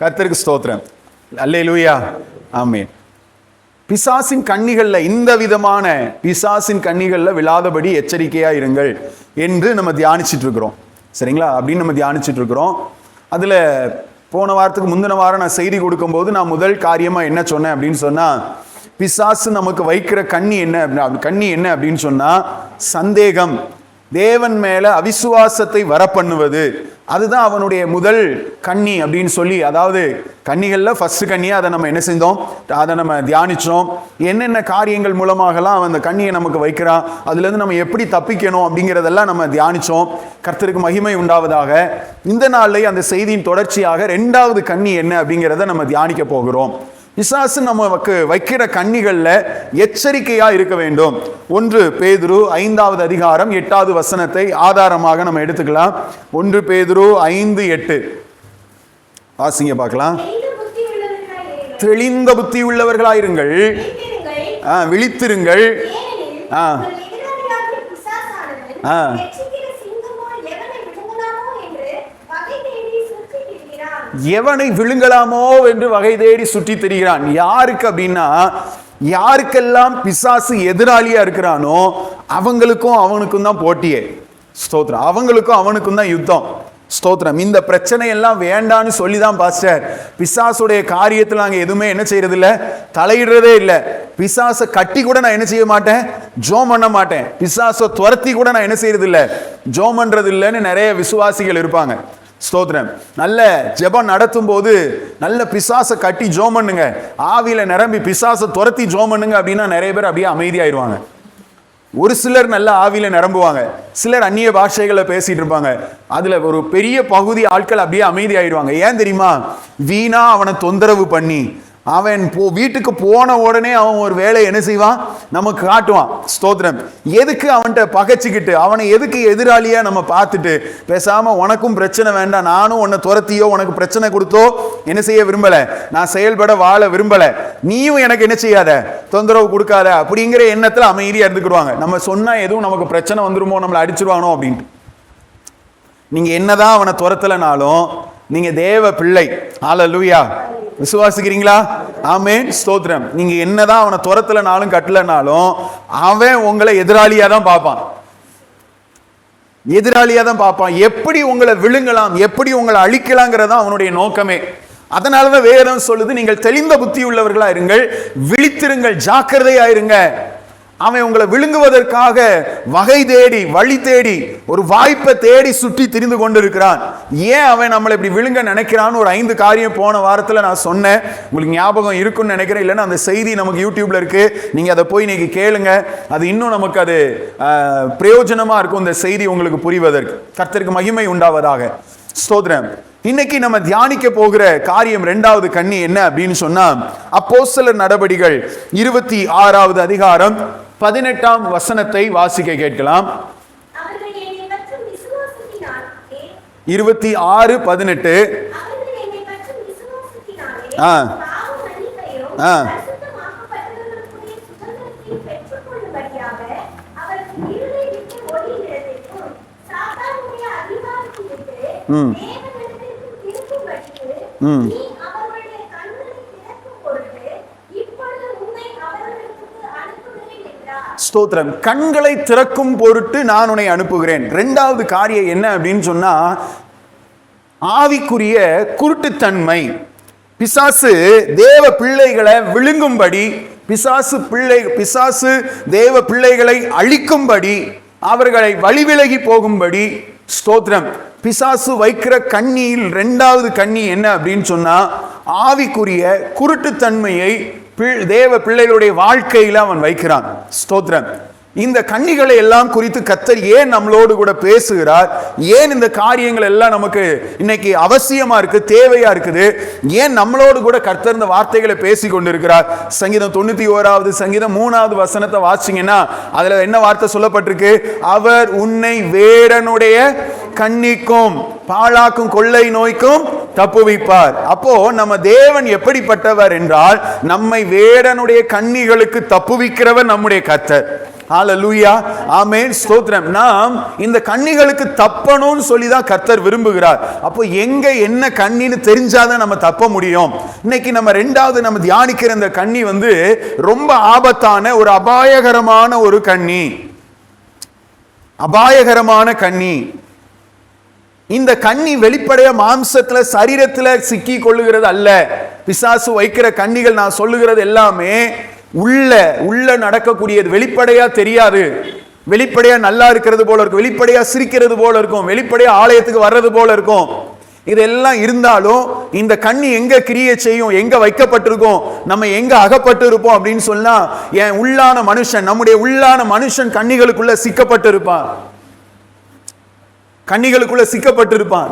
கர்த்தருக்கு ஸ்தோத்திரம். அல்லேலூயா, ஆமென். பிசாசின் கண்ணிகள்ல, இந்த விதமான பிசாசின் கண்ணிகள்ல விழாதபடி எச்சரிக்கையா இருங்கள் என்று நம்ம தியானிச்சுட்டு இருக்கிறோம். சரிங்களா? அப்படின்னு நம்ம தியானிச்சுட்டு இருக்கிறோம். அதுல போன வாரத்துக்கு முந்தின வாரம் நான் செய்தி கொடுக்கும்போது நான் முதல் காரியமா என்ன சொன்னேன் அப்படின்னு சொன்னா, பிசாசு நமக்கு வைக்கிற கண்ணி என்ன அப்படின்னு சொன்னா சந்தேகம், தேவன் மேல அவிசுவாசத்தை வர பண்ணுவது. அதுதான் அவனுடைய முதல் கண்ணி அப்படின்னு சொல்லி, அதாவது கண்ணிகள்ல ஃபர்ஸ்ட் கண்ணியை அதை நம்ம என்ன செஞ்சோம், அதை நம்ம தியானிச்சோம். என்னென்ன காரியங்கள் மூலமாகலாம் அவன் அந்த கண்ணியை நமக்கு வைக்கிறான், அதுல இருந்து நம்ம எப்படி தப்பிக்கணும் அப்படிங்கிறதெல்லாம் நம்ம தியானிச்சோம். கர்த்தருக்கு மகிமை உண்டாவதாக. இந்த நாள்ல அந்த செய்தியின் தொடர்ச்சியாக 2வது கண்ணி என்ன அப்படிங்கிறத நம்ம தியானிக்க போகிறோம். பிசாசு நமக்கு வைக்கிற கண்ணிகள்ல எச்சரிக்கையா இருக்க வேண்டும். 1 பேதுரு 5வது அதிகாரம் 8வது வசனத்தை ஆதாரமாக நம்ம எடுத்துக்கலாம். 1 பேதுரு 5:8 வாசிங்க பார்க்கலாம். தெளிந்த புத்தி உள்ளவர்களாயிருங்கள், விழித்திருங்கள். எவனை விழுங்கலாமோ என்று வகை தேடி சுற்றி திரிகிறான். யாருக்கு அப்படின்னா, யாருக்கெல்லாம் பிசாசு எதிராளியா இருக்கிறானோ அவங்களுக்கும் அவனுக்கும் தான் போட்டியே. ஸ்தோத்திரம். அவங்களுக்கும் அவனுக்கும் தான் யுத்தம். ஸ்தோத்திரம். இந்த பிரச்சனை எல்லாம் வேண்டான்னு சொல்லிதான் பாஸ்டர் பிசாசுடைய காரியத்தில் நாங்கள் எதுவுமே என்ன செய்யறது இல்லை, தலையிடுறதே இல்லை. பிசாசை கட்டி கூட நான் என்ன செய்ய மாட்டேன், ஜோம் பண்ண மாட்டேன். பிசாசை துரத்தி கூட நான் என்ன செய்யறது இல்லை, ஜோம் பண்றது இல்லைன்னு நிறைய விசுவாசிகள் இருப்பாங்க. ஸ்தோத்திரம். நல்ல ஜெபம் நடத்தும் போது நல்ல பிசாசை கட்டி ஜோம் பண்ணுங்க, ஆவியில நிரம்பி பிசாசை துரத்தி ஜோம் பண்ணுங்க அப்படின்னா நிறைய பேர் அப்படியே அமைதியாயிருவாங்க. ஒரு சிலர் நல்ல ஆவியில நிரம்புவாங்க, சிலர் அந்நிய பாஷைகளை பேசிட்டு இருப்பாங்க. அதுல ஒரு பெரிய பகுதி ஆட்கள் அப்படியே அமைதி ஆயிடுவாங்க. ஏன் தெரியுமா? வீணா அவனை தொந்தரவு பண்ணி அவன் வீட்டுக்கு போன உடனே அவன் ஒரு வேலை என்ன செய்வான், நமக்கு காட்டுவான். ஸ்தோத்திரம். எதுக்கு அவன்கிட்ட பகைச்சிக்கிட்டு, அவனை எதுக்கு எதிராளியா நம்ம பார்த்துட்டு பேசாம உனக்கும் பிரச்சனை வேண்டாம், நானும் உன்னை துரத்தியோ உனக்கு பிரச்சனை கொடுத்தோ என்ன செய்ய விரும்பல, நான் செயல்பட வாழ விரும்பல, நீயும் எனக்கு என்ன செய்யாத, தொந்தரவு கொடுக்காத அப்படிங்கிற எண்ணத்துல அமைதியா இருந்துக்கிடுவாங்க. நம்ம சொன்னா எதுவும் நமக்கு பிரச்சனை வந்துருமோ, நம்மளை அடிச்சிருவானோ அப்படின்ட்டு. நீங்க என்னதான் அவனை துரத்தலனாலும் நீங்க தேவ பிள்ளை. ஹல்லேலூயா. விசுவாசிக்கிறீங்களா? ஆமென். ஸ்தோத்திரம். நீங்க என்னதான் அவனை துரத்தலனாலும் கட்டலனாலும் அவன் உங்களை எதிராளியா தான் பார்ப்பான், எதிராளியா தான் பார்ப்பான். எப்படி உங்களை விழுங்கலாம், எப்படி உங்களை அழிக்கலாங்கிறதா அவனுடைய நோக்கமே. அதனாலதான் வேதம் சொல்லுது, நீங்கள் தெளிந்த புத்தி உள்ளவர்களா இருங்கள், விழித்திருங்கள், ஜாக்கிரதையா இருங்க. அவன் உங்களை விழுங்குவதற்காக வகை தேடி, வழி தேடி, ஒரு வாய்ப்பை தேடி சுற்றி திரிந்து கொண்டு இருக்கிறான். ஏன் அவன் நம்மளை இப்படி விழுங்க நினைக்கிறான்னு ஒரு 5 காரியம் போன வாரத்தில் நான் சொன்னேன். உங்களுக்கு ஞாபகம் இருக்குன்னு நினைக்கிறேன். இல்லைன்னா அந்த செய்தி நமக்கு யூடியூப்ல இருக்கு, நீங்க அதை போய் இன்னைக்கு கேளுங்க. அது இன்னும் நமக்கு அது பிரயோஜனமா இருக்கும், இந்த செய்தி உங்களுக்கு புரிவதற்கு. கர்த்தருக்கு மகிமை உண்டாவதாக. ஸ்தோத்திரம். இன்னைக்கு நம்ம தியானிக்க போகிற காரியம் 2வது கண்ணி என்ன அப்படின்னு சொன்னா, அப்போஸ்தலர் நடபடிகள் 26வது அதிகாரம் 18ஆம் வசனத்தை வாசிக்க கேட்கலாம். 26:18. ஸ்தோத்திரம். கண்களை திறக்கும் பொருட்டு நான் உன்னை அனுப்புகிறேன். 2வது காரியம் என்ன அப்படின்னு சொன்னா, ஆவிக்குரிய குருட்டுத்தன்மை. பிசாசு தேவ பிள்ளைகளை விழுங்கும்படி, பிசாசு தேவ பிள்ளைகளை அழிக்கும்படி, அவர்களை வழிவிலகி போகும்படி. ஸ்தோத்திரம். பிசாசு வைக்கிற கண்ணியில் 2வது கண்ணி என்ன அப்படின்னு சொன்னா, ஆவிக்குரிய குருட்டுத்தன்மையை தேவ பிள்ளைகளுடைய வாழ்க்கையில அவன் வைக்கிறான். ஸ்தோத்திரம். இந்த கண்ணிகளை எல்லாம் குறித்து கர்த்தர் ஏன் நம்மளோடு கூட பேசுகிறார், ஏன் இந்த காரியங்கள் எல்லாம் நமக்கு இன்னைக்கு அவசியமா இருக்கு, தேவையா இருக்குது, ஏன் நம்மளோடு கூட கர்த்தர் இந்த வார்த்தைகளை பேசி கொண்டிருக்கிறார். சங்கீதம் 91வது சங்கீதம் 3வது வசனத்தை வாசிங்கன்னா அதுல என்ன வார்த்தை சொல்லப்பட்டிருக்கு? அவர் உன்னை வேடனுடைய கண்ணிக்கும் பாழாக்கும் கொள்ளை நோய்க்கும் தப்புவிப்பார். அப்போ நம்ம தேவன் எப்படிப்பட்டவர் என்றால், நம்மை வேடனுடைய கண்ணிகளுக்கு தப்புவிக்கிறவர் நம்முடைய கர்த்தர். ஹல்லேலூயா, ஆமென், ஸ்தோத்திரம். நாம் இந்த கண்ணிகளுக்கு தப்பணும்னு சொல்லிதான் கர்த்தர் விரும்புகிறார். அப்போ எங்க என்ன கண்ணின்னு தெரிஞ்சாதான் நம்ம தப்ப முடியும். இன்னைக்கு நம்ம ரெண்டாவது நம்ம தியானிக்கிற இந்த கண்ணி ரொம்ப ஆபத்தான ஒரு அபாயகரமான ஒரு கண்ணி. அபாயகரமான கண்ணி. இந்த கண்ணி வெளிப்படைய மாம்சத்துல சரீரத்துல சிக்கி கொள்ளுகிறது அல்ல. பிசாசு வைக்கிற கண்ணிகள் நான் சொல்லுகிறது எல்லாமே உள்ள நடக்கக்கூடியது. வெளிப்படையா தெரியாது. வெளிப்படையா நல்லா இருக்கிறது போல இருக்கும், வெளிப்படையா சிரிக்கிறது போல இருக்கும், வெளிப்படையா ஆலயத்துக்கு வர்றது போல இருக்கும். இதெல்லாம் இருந்தாலும் இந்த கண்ணி எங்க கிரியை செய்யும், எங்க வைக்கப்பட்டிருக்கும், நம்ம எங்க அகப்பட்டு இருப்போம் அப்படின்னு சொன்னா என் உள்ளான மனுஷன், நம்முடைய உள்ளான மனுஷன் கண்ணிகளுக்குள்ள சிக்கப்பட்டு இருப்பான். கண்ணிகளுக்குள்ள சிக்கப்பட்டிருப்பான்.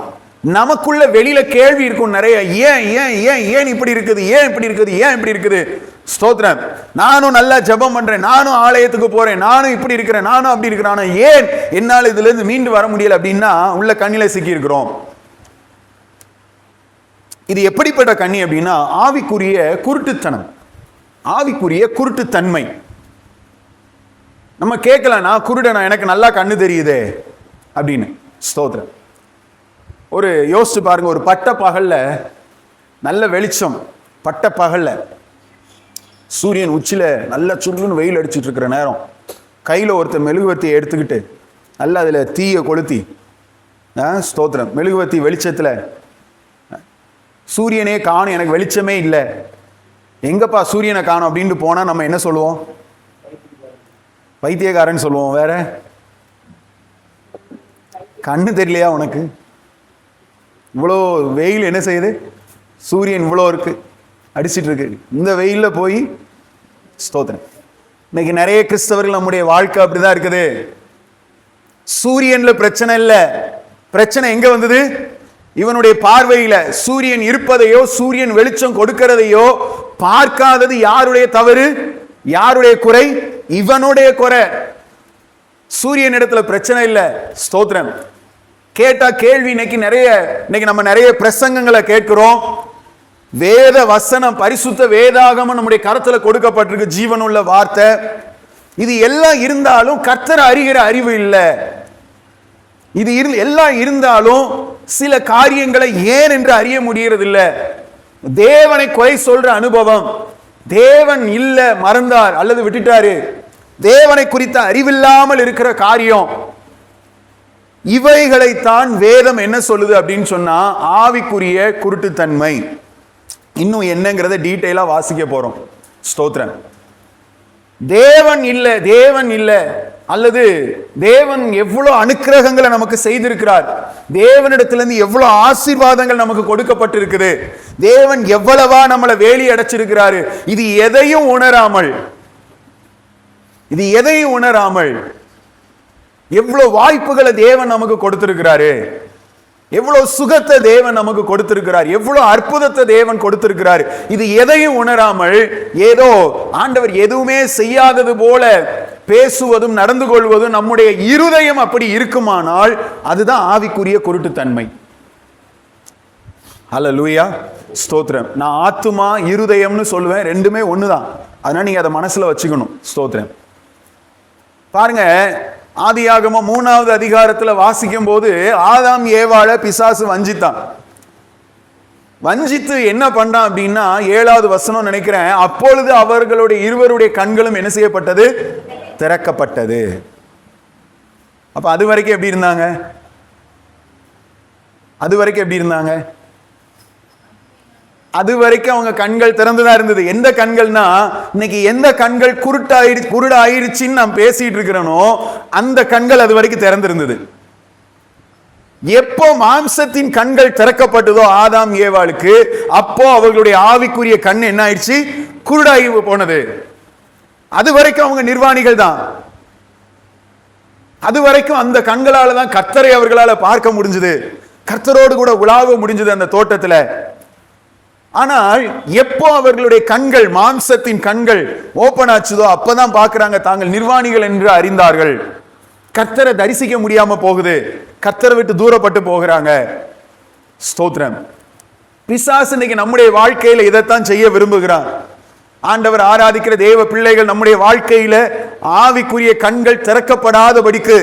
நமக்குள்ள வெளியில கேள்வி இருக்கும் நிறைய. ஏன் ஏன் ஏன் ஏன் இப்படி இருக்குது, ஏன் இப்படி இருக்குது, ஏன் இப்படி இருக்குது. ஸ்தோத்திரம். நானும் நல்லா ஜெபம் பண்றேன், நானும் ஆலயத்துக்கு போறேன், நானும் இப்படி இருக்கிறேன், நானும் அப்படி இருக்கிறேன், ஆனா ஏன் என்னால் இதுல இருந்து மீண்டு வர முடியல அப்படின்னா உள்ள கண்ணில சிக்கி இருக்கிறோம். இது எப்படிப்பட்ட கண்ணி அப்படின்னா ஆவிக்குரிய குருட்டுத்தனம், ஆவிக்குரிய குருட்டுத்தன்மை. நம்ம கேட்கலாம், நான் குருடனா, எனக்கு நல்லா கண்ணு தெரியுதே அப்படின்னு. ஸ்தோத்திரம். ஒரு யோசிச்சு பாருங்க, ஒரு பட்ட பகல்ல நல்ல வெளிச்சம், பட்ட பகல்ல சூரியன் உச்சில நல்ல சுருன்னு வெயில் அடிச்சுட்டு இருக்கிற நேரம், கையில ஒருத்தர் மெழுகுவர்த்தியை எடுத்துக்கிட்டு நல்லா அதுல தீயை கொளுத்தி, ஸ்தோத்திரம், மெழுகுவர்த்தி வெளிச்சத்துல சூரியனே காணும், எனக்கு வெளிச்சமே இல்லை, எங்கப்பா சூரியனை காணும் அப்படின்ட்டு போனா நம்ம என்ன சொல்லுவோம்? பைத்தியக்காரன்னு சொல்லுவோம். வேற கண்ணு தெரியலையா உனக்கு? இவ்வளோ வெயில் என்ன செய்யுது, சூரியன் இவ்வளோ இருக்கு, அடிச்சிட்டு இருக்கு, இந்த வெயில்ல போய் ஸ்தோத்திரம். இன்னைக்கு நிறைய கிறிஸ்தவர்கள் நம்முடைய வாழ்க்கை அப்படிதான் இருக்குது. சூரியன்ல பிரச்சனை இல்லை, பிரச்சனை எங்க வந்தது? இவனுடைய பார்வையில சூரியன் இருப்பதையோ சூரியன் வெளிச்சம் கொடுக்கிறதையோ பார்க்காதது யாருடைய தவறு, யாருடைய குறை? இவனுடைய குறை. சூரியன் இடத்துல பிரச்சனை இல்லை. ஸ்தோத்திரம். கேட்டா கேள்வி இன்னைக்கு நம்ம நிறைய பிரசங்கங்களை கேட்கிறோம். வேத வசனம், பரிசுத்த வேதாகமம் நம்முடைய கரத்துல கொடுக்கப்பட்டிருக்கு, ஜீவனுள்ள வார்த்தை. இது எல்லாம் இருந்தாலும் கர்த்தரை அறிகிற அறிவு இல்லை. இது எல்லாம் இருந்தாலும் சில காரியங்களை ஏன் என்று அறிய முடியறது இல்லை. தேவனை குறை சொல்ற அனுபவம், தேவன் இல்ல, மறந்தார் அல்லது விட்டுட்டாரு, தேவனை குறித்த அறிவில்லாமல் இருக்கிற காரியம், இவைகளைத்தான் வேதம் என்ன சொல்லுது அப்படின்னு சொன்னா ஆவிக்குரிய குருட்டுத்தன்மை. இன்னும் என்னங்கிறத டீட்டெயிலா வாசிக்க போறோம். ஸ்தோத்திரம். தேவன் இல்ல, தேவன் இல்ல, அல்லது தேவன் எவ்வளவு அனுக்கிரகங்களை நமக்கு செய்திருக்கிறார், தேவனிடத்திலிருந்து எவ்வளவு ஆசீர்வாதங்கள் நமக்கு கொடுக்கப்பட்டிருக்குது, தேவன் எவ்வளவா நம்மளை வேலி அடைச்சிருக்கிறாரு, இது எதையும் உணராமல் எவ்வளவு வாய்ப்புகளை தேவன் நமக்கு கொடுத்திருக்கிறாரு, எவ்வளவு சுகத்தை தேவன் நமக்கு கொடுத்திருக்கிறார், எவ்வளவு அற்புதத்தை தேவன் கொடுத்திருக்கிறார், இது எதையும் உணராமல் ஏதோ ஆண்டவர் எதுவுமே செய்யாதது போல பேசுவதும் நடந்து கொள்வதும் நம்முடைய இருதயம் அப்படி இருக்குமானால் அதுதான் ஆவிக்குரிய குருட்டுத்தன்மை. ஹல்லேலூயா, ஸ்தோத்திரம். நான் ஆத்துமா இருதயம்னு சொல்லுவேன், ரெண்டுமே ஒண்ணுதான். அதனால நீங்க அதை மனசுல வச்சுக்கணும். ஸ்தோத்திரம். பாருங்க, ஆதியாகமம் 3வது அதிகாரத்துல வாசிக்கும் போது ஆதாம் ஏவாளை பிசாசு வஞ்சித்து என்ன பண்றான் அப்படின்னா 7வது வசனம் நினைக்கிறேன், அப்பொழுது அவர்களுடைய இருவருடைய கண்களும் என்ன செய்யப்பட்டது? திறக்கப்பட்டது. அப்ப அது வரைக்கும் எப்படி இருந்தாங்க? அது வரைக்கும் அவங்க கண்கள் திறந்துதான் இருந்தது. எந்த கண்கள்னா, இன்னைக்கு எந்த கண்கள் குருடாயிருச்சுன்னு நான் பேசிட்டு இருக்கிறேனோ அந்த கண்கள் அது வரைக்கும் திறந்திருந்தது. எப்போ மாம்சத்தின் கண்கள் திறக்கப்பட்டதோ ஆதாம் ஏவாளுக்கு, அப்போ அவர்களுடைய ஆவிக்குரிய கண் என்ன ஆயிடுச்சு? குருடாகி போனது. அது வரைக்கும் அவங்க நிர்வாணிகள் தான். அது வரைக்கும் அந்த கண்களால தான் கர்த்தரை அவர்களால பார்க்க முடிஞ்சது, கர்த்தரோடு கூட உலாவ முடிஞ்சது அந்த தோட்டத்துல. ஆனால் எப்போ அவர்களுடைய கண்கள், மாம்சத்தின் கண்கள் ஓபன் ஆச்சுதோ அப்பதான் பார்க்கிறாங்க தாங்கள் நிர்வாணிகள் என்று அறிந்தார்கள். கர்த்தரை தரிசிக்க முடியாம போகுது, கர்த்தரை விட்டு தூரப்பட்டு போகிறாங்க. ஸ்தோத்திரம். பிசாசு இன்னைக்கு நம்முடைய வாழ்க்கையில இதைத்தான் செய்ய விரும்புகிறான். ஆண்டவர் ஆராதிக்கிற தேவ பிள்ளைகள் நம்முடைய வாழ்க்கையில ஆவிக்குரிய கண்கள் திறக்கப்படாதபடிக்கு,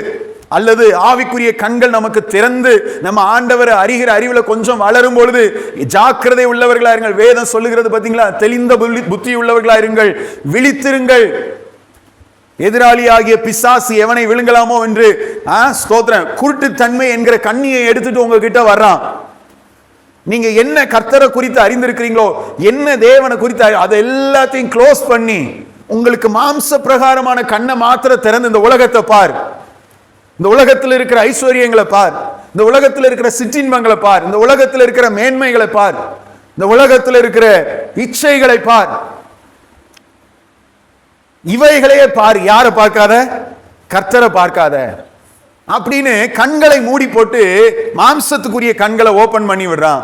அல்லது ஆவிக்குரிய கண்கள் நமக்கு திறந்து நம்ம ஆண்டவரை அறிகிற அறிவுல கொஞ்சம் வளரும் பொழுது ஜாக்கிரதை உள்ளவர்களா இருங்கள். வேதம் சொல்லுகிறது பாத்தீங்களா, தெளிந்த புத்தி உள்ளவர்களா இருங்கள், விழித்திருங்கள். எதிராளியாகிய பிசாசு எவனை விழுங்கலாமோ என்று ஸ்தோத்திரம். குருட்டு தன்மை என்கிற கண்ணியை எடுத்துட்டு உங்ககிட்ட வர்றான். நீங்க என்ன கர்த்தரை குறித்து அறிந்திருக்கிறீங்களோ, என்ன தேவனை குறித்து, அதை எல்லாத்தையும் க்ளோஸ் பண்ணி உங்களுக்கு மாம்ச பிரகாரமான கண்ணை மாத்திர திறந்து இந்த உலகத்தை பார், இந்த உலகத்தில் இருக்கிற ஐஸ்வர்யங்களை பார், இந்த உலகத்தில் இருக்கிற சிற்றின்பங்களை பார், இந்த உலகத்தில் இருக்கிற மேன்மைகளை பார், இந்த உலகத்தில் இருக்கிற இச்சைகளை பார், இவைகளையே பார். யாரை பார்க்காத? கர்த்தரை பார்க்காத அப்படின்னு கண்களை மூடி போட்டு மாம்சத்துக்குரிய கண்களை ஓபன் பண்ணி விடுறான்.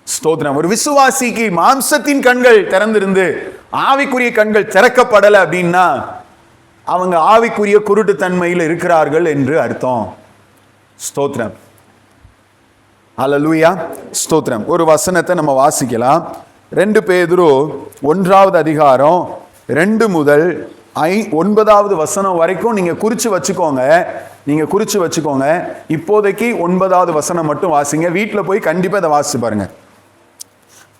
ஸ்தோத்திரம். ஒரு விசுவாசிக்கு மாம்சத்தின் கண்கள் திறந்திருந்து ஆவிக்குரிய கண்கள் திறக்கப்படலை அப்படின்னா அவங்க ஆவிக்குரிய குருட்டு தன்மையில் இருக்கிறார்கள் என்று அர்த்தம். ஸ்தோத்திரம். அல்லேலூயா. ஸ்தோத்திரம். ஒரு வசனத்தை நம்ம வாசிக்கலாம். 2 பேதுரு 1வது அதிகாரம் 2 முதல் 9வது வசனம் வரைக்கும் நீங்க குறிச்சு வச்சுக்கோங்க. இப்போதைக்கு 9வது வசனம் மட்டும் வாசிங்க. வீட்டில் போய் கண்டிப்பா இதை வாசிச்சு பாருங்க.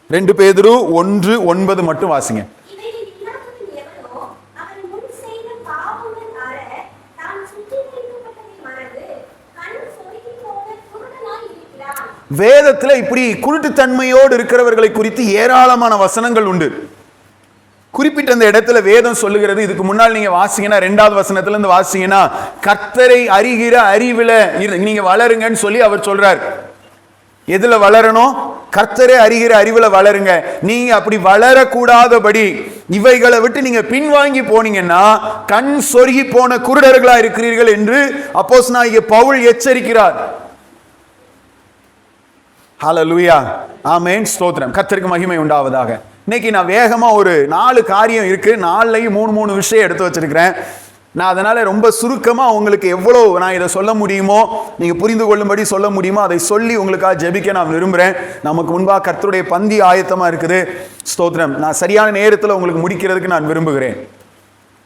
2 பேதுரு 1:9 மட்டும் வாசிங்க. வேதத்தில் இப்படி குருட்டுத்தன்மையோடு இருக்கிறவர்களை குறித்து ஏராளமான வசனங்கள் உண்டு. குறிப்பிட்ட அந்த இடத்துல வேதம் சொல்லுகிறது, இதுக்கு முன்னால் நீங்க வாசிங்கன்னா 2வது வசனத்துல இருந்து வாசிங்கன்னா, கர்த்தரை அறிகிற அறிவுல நீங்க வளருங்கன்னு சொல்லி அவர் சொல்றார். எதுல வளரணும்? கர்த்தரை அறிகிற அறிவுல வளருங்க. நீங்க அப்படி வளரக்கூடாதபடி இவைகளை விட்டு நீங்க பின்வாங்கி போனீங்கன்னா கண் சொருகி போன குருடர்களா இருக்கிறீர்கள் என்று அப்போஸ்தலனாகிய பவுல் எச்சரிக்கிறார். ஹல்லேலூயா. ஆமென். ஸ்தோத்திரம். கர்த்தருக்கு மகிமை உண்டாவதாக. இன்னைக்கு நான் வேகமா ஒரு 4 காரியம் இருக்கு, 4லையும் 3 விஷயம் எடுத்து வச்சிருக்கிறேன். நான் அதனால ரொம்ப சுருக்கமா உங்களுக்கு எவ்வளோ நான் இதை சொல்ல முடியுமோ, நீங்க புரிந்து கொள்ளும்படி சொல்ல முடியுமோ அதை சொல்லி உங்களுக்காக ஜெபிக்க நான் விரும்புகிறேன். நமக்கு முன்பாக கர்த்தருடைய பந்தி ஆயத்தமா இருக்குது. ஸ்தோத்திரம். நான் சரியான நேரத்தில் உங்களுக்கு முடிக்கிறதுக்கு நான் விரும்புகிறேன்.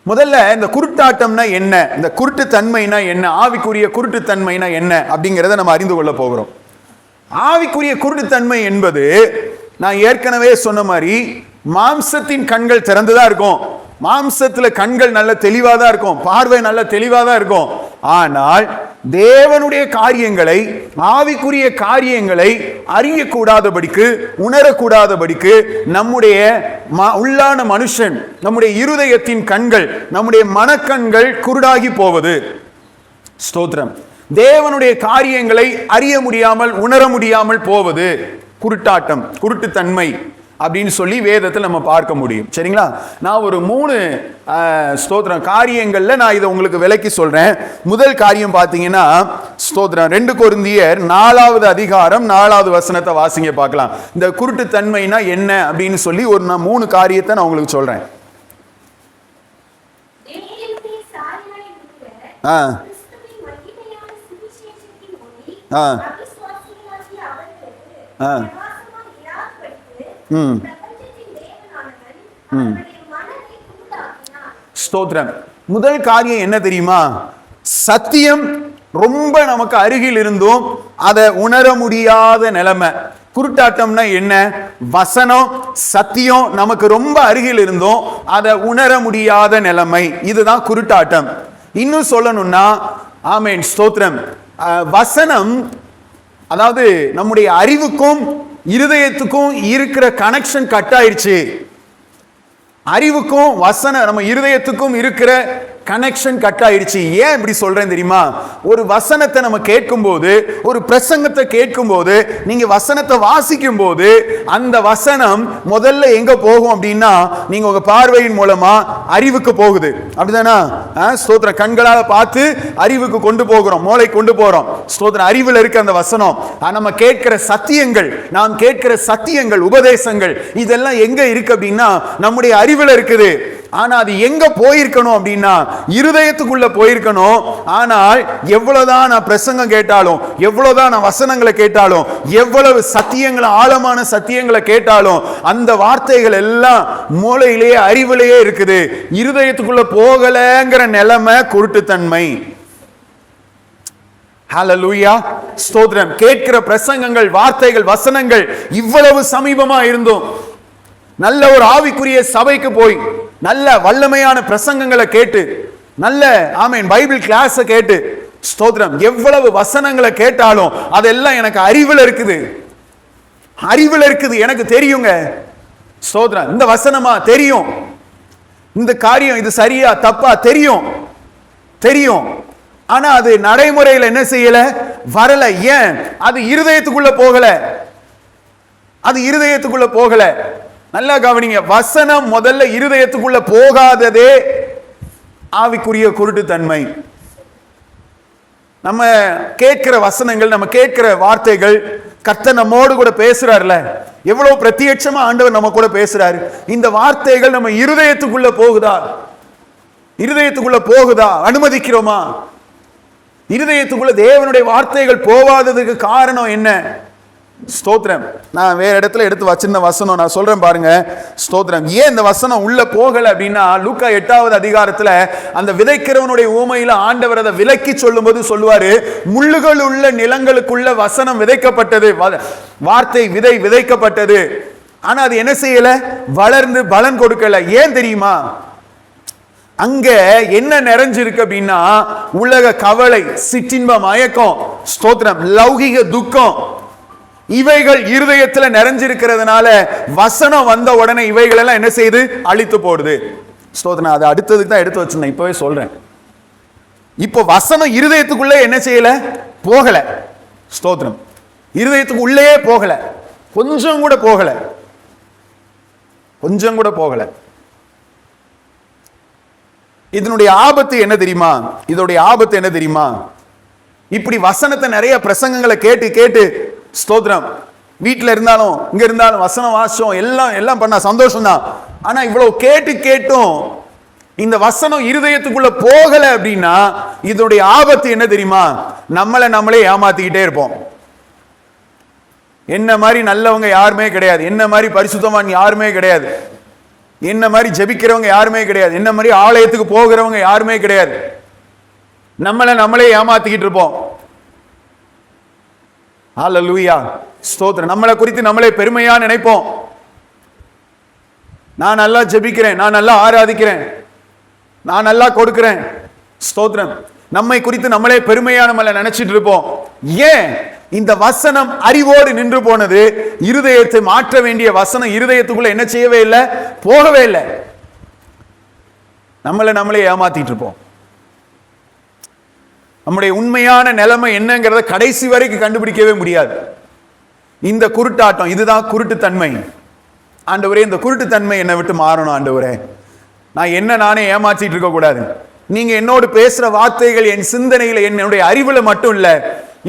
முதல்ல இந்த குருட்டாட்டம்னா என்ன, இந்த குருட்டு தன்மைனா என்ன, ஆவிக்குரிய குருட்டு தன்மைனா என்ன அப்படிங்கிறத நம்ம அறிந்து கொள்ள போகிறோம். ஆவிக்குரிய குருட்டுத்தன்மை என்பது நான் ஏற்கனவே சொன்ன மாதிரி மாம்சத்தின் கண்கள் திறந்துதான் இருக்கும். மாம்சத்துல கண்கள் நல்ல தெளிவாக தான் இருக்கும், பார்வை நல்ல தெளிவாக தான் இருக்கும். ஆனால் தேவனுடைய காரியங்களை, ஆவிக்குரிய காரியங்களை அறியக்கூடாதபடிக்கு, உணரக்கூடாதபடிக்கு நம்முடைய உள்ளான மனுஷன், நம்முடைய இருதயத்தின் கண்கள், நம்முடைய மனக்கண்கள் குருடாகி போவது. ஸ்தோத்திரம். தேவனுடைய காரியங்களை அறிய முடியாமல், உணர முடியாமல் போவது குருட்டாட்டம், குருட்டுத்தன்மை அப்படின்னு சொல்லி வேதத்தில் நம்ம பார்க்க முடியும். சரிங்களா? நான் ஒரு 3 ஸ்தோத்திரம் காரியங்கள்ல நான் இதை உங்களுக்கு விளக்கி சொல்றேன். முதல் காரியம் பார்த்தீங்கன்னா, ஸ்தோத்திரம் 2 கொரிந்தியர் 4வது அதிகாரம் 4வது வசனத்தை வாசிங்க பார்க்கலாம். இந்த குருட்டுத்தன்மைனா என்ன அப்படின்னு சொல்லி ஒரு 3 காரியத்தை நான் உங்களுக்கு சொல்றேன். ஸ்தோத்திரம். முதல் காரியம் என்ன தெரியுமா? சத்தியம் ரொம்ப நமக்கு அருகில் இருந்தும் அதை உணர முடியாத நிலைமை. குருட்டாட்டம்னா என்ன? வசனம், சத்தியம் நமக்கு ரொம்ப அருகில் இருந்தும் அதை உணர முடியாத நிலைமை, இதுதான் குருட்டாட்டம். இன்னும் சொல்லணும்னா, ஆமென், ஸ்தோத்திரம், வசனம் அதாவது நம்முடைய அறிவுக்கும் இருதயத்துக்கும் இருக்கிற கனெக்ஷன் கட் ஆயிடுச்சு. அறிவுக்கும் நம்ம இருதயத்துக்கும் இருக்கிற கனெக்ஷன் கட் ஆயிடுச்சு. ஏன் இப்படி சொல்றேன் தெரியுமா? ஒரு வசனத்தை நம்ம கேட்கும் போது, ஒரு பிரசங்கத்தை கேட்கும் போது, நீங்க வசனத்தை வாசிக்கும் போது அந்த வசனம் முதல்ல எங்க போகும் அப்படின்னா, நீங்க உங்க பார்வையின் மூலமா அறிவுக்கு போகுது. அப்படிதானா? ஸ்தோத்திரம். கண்களால பார்த்து அறிவுக்கு கொண்டு போகிறோம், மூளை கொண்டு போறோம். ஸ்தோத்திரம். அறிவில் இருக்க அந்த வசனம், நம்ம கேட்கிற சத்தியங்கள், நாம் கேட்கிற சத்தியங்கள், உபதேசங்கள், இதெல்லாம் எங்க இருக்கு அப்படின்னா நம்முடைய அறிவில் இருக்குது. ஆனா அது எங்க போயிருக்கணும் அப்படின்னா இருதயத்துக்குள்ள போயிருக்கணும். ஆனால் எவ்வளவுதான் நான் பிரசங்கம் கேட்டாலும், எவ்வளவுதான் நான் வசனங்களை கேட்டாலும், எவ்வளவு சத்தியங்களை, ஆழமான சத்தியங்களை கேட்டாலும், அந்த வார்த்தைகள் எல்லாம் மூளையிலேயே, அறிவிலேயே இருக்குது. இருதயத்துக்குள்ள போகலங்கிற நிலைமை குருட்டுத்தன்மை. ஹல்லேலூயா, ஸ்தோத்திரம். கேட்கிற பிரசங்கங்கள், வார்த்தைகள், வசனங்கள் இவ்வளவு சமீபமா இருந்தும், நல்ல ஒரு ஆவிக்குரிய சபைக்கு போய் நல்ல வல்லமையான பிரசங்கங்களை கேட்டு, நல்ல ஆமென் பைபிள் கிளாஸை கேட்டு, ஸ்தோத்திரம், எவ்வளவு வசனங்களை கேட்டாலும் அதெல்லாம் எனக்கு அறிவில் இருக்குது, அறிவில் இருக்குது, எனக்கு தெரியுங்க. ஸ்தோத்திரம். இந்த வசனமா தெரியும், இந்த காரியம் இது சரியா தப்பா தெரியும், தெரியும். ஆனா அது நடைமுறையில் என்ன செய்யல, வரல. ஏன்? அது இருதயத்துக்குள்ள போகல, அது இருதயத்துக்குள்ள போகல. நல்லா கவனிங்க, வசனம் முதல்ல இருதயத்துக்குள்ள போகாததே ஆவிக்குரிய குருட்டுத்தன்மை. நம்ம கேட்கிற வசனங்கள், நம்ம கேட்கிற வார்த்தைகள், கர்த்தர் நம்மோடு கூட பேசுறாருல, எவ்வளவு பிரத்யட்சமா ஆண்டவர் நம்ம கூட பேசுறாரு. இந்த வார்த்தைகள் நம்ம இருதயத்துக்குள்ள போகுதா? இருதயத்துக்குள்ள போகுதா? அனுமதிக்கிறோமா? இருதயத்துக்குள்ள தேவனுடைய வார்த்தைகள் போகாததுக்கு காரணம் என்ன? ஸ்தோத்திரம். நான் வேற இடத்துல எடுத்து வச்சிருந்த வசனம் நான் சொல்றேன் பாருங்க. ஸ்தோத்திரம். ஏன் இந்த வசனம் உள்ள போகல அப்படின்னா, லூக்கா 8வது அதிகாரத்துல அந்த விதைக்கிறவனுடைய ஊமையில ஆண்டவர் அதை விலக்கி சொல்லும்போது சொல்லுவாரு, முள்ளுகள் உள்ள நிலங்களுக்குள்ள வசனம் விதைக்கப்பட்டது, வார்த்தை விதை விதைக்கப்பட்டது. ஆனா அது என்ன செய்யல, வளர்ந்து பலன் கொடுக்கல. ஏன் தெரியுமா? அங்க என்ன நிறைஞ்சிருக்கு அப்படின்னா, உலக கவலை, சிற்றின்ப மயக்கம், ஸ்தோத்திரம், லௌகிக துக்கம், இவைகள் இருதயத்துல நிறைஞ்சிருக்கிறதுனால வசனம் வந்த உடனே இவைகள் எல்லாம் என்ன செய்து அழித்து போடுது. ஸ்தோத்திரம். அது அடுத்ததுக்கு தான் எடுத்து வச்சிருந்தேன், இப்பவே சொல்றேன். இப்போ வசனம் இருதயத்துக்குள்ளே என்ன செய்யல, போகல. ஸ்தோத்திரம். இருதயத்துக்கு உள்ளே போகல, கொஞ்சம் கூட போகல, கொஞ்சம் கூட போகல. இதனுடைய ஆபத்து என்ன தெரியுமா? இதனுடைய ஆபத்து என்ன தெரியுமா? இப்படி வசனத்தை நிறைய பிரசங்கங்களை கேட்டு கேட்டு, ஸ்தோத்திரம், வீட்டில் இருந்தாலும் இங்க இருந்தாலும் வசனம் வாசம் எல்லாம் பண்ணா சந்தோஷம் தான். ஆனா இவ்வளவு கேட்டு கேட்டும் இந்த வசனம் இருதயத்துக்குள்ள போகல அப்படின்னா இதனுடைய ஆபத்து என்ன தெரியுமா? நம்மளே ஏமாத்திக்கிட்டே இருப்போம். என்ன மாதிரி நல்லவங்க யாருமே கிடையாது, என்ன மாதிரி பரிசுத்தவான் யாருமே கிடையாது, என்ன மாதிரி ஜெபிக்கிறவங்க யாருமே கிடையாது, என்ன மாதிரி ஆலயத்துக்கு போகிறவங்க யாருமே கிடையாது. நம்மளே ஏமாத்திக்கிட்டு இருப்போம். ஹல்லேலூயா, ஸ்தோத்திரம். நம்மளை குறித்து நம்மளே பெருமையா நினைப்போம். நான் நல்லா ஜெபிக்கிறேன், நான் நல்லா ஆராதிக்கிறேன், நான் நல்லா கொடுக்கிறேன். ஸ்தோத்திரம். நம்மை குறித்து நம்மளே பெருமையா நம்மளை நினைச்சிட்டு இருப்போம். ஏன்? இந்த வசனம் அறிவோடு நின்று போனது. இருதயத்தை மாற்ற வேண்டிய வசனம் இருதயத்துக்குள்ள என்ன செய்யவே இல்லை, போகவே இல்லை. நம்மளே ஏமாத்திட்டு இருப்போம். நம்முடைய உண்மையான நிலைமை என்னங்கிறத கடைசி வரைக்கும் கண்டுபிடிக்கவே முடியாது. இந்த குருட்டாட்டம், இதுதான் குருட்டுத்தன்மை. ஆண்டவரே, இந்த குருட்டுத்தன்மை என்னை விட்டு மாறணும் ஆண்டவரே. நான் நானே ஏமாற்றிட்டு இருக்க கூடாது. நீங்க என்னோடு பேசுற வார்த்தைகள் என் சிந்தனையில, என்னுடைய அறிவுல மட்டும் இல்ல,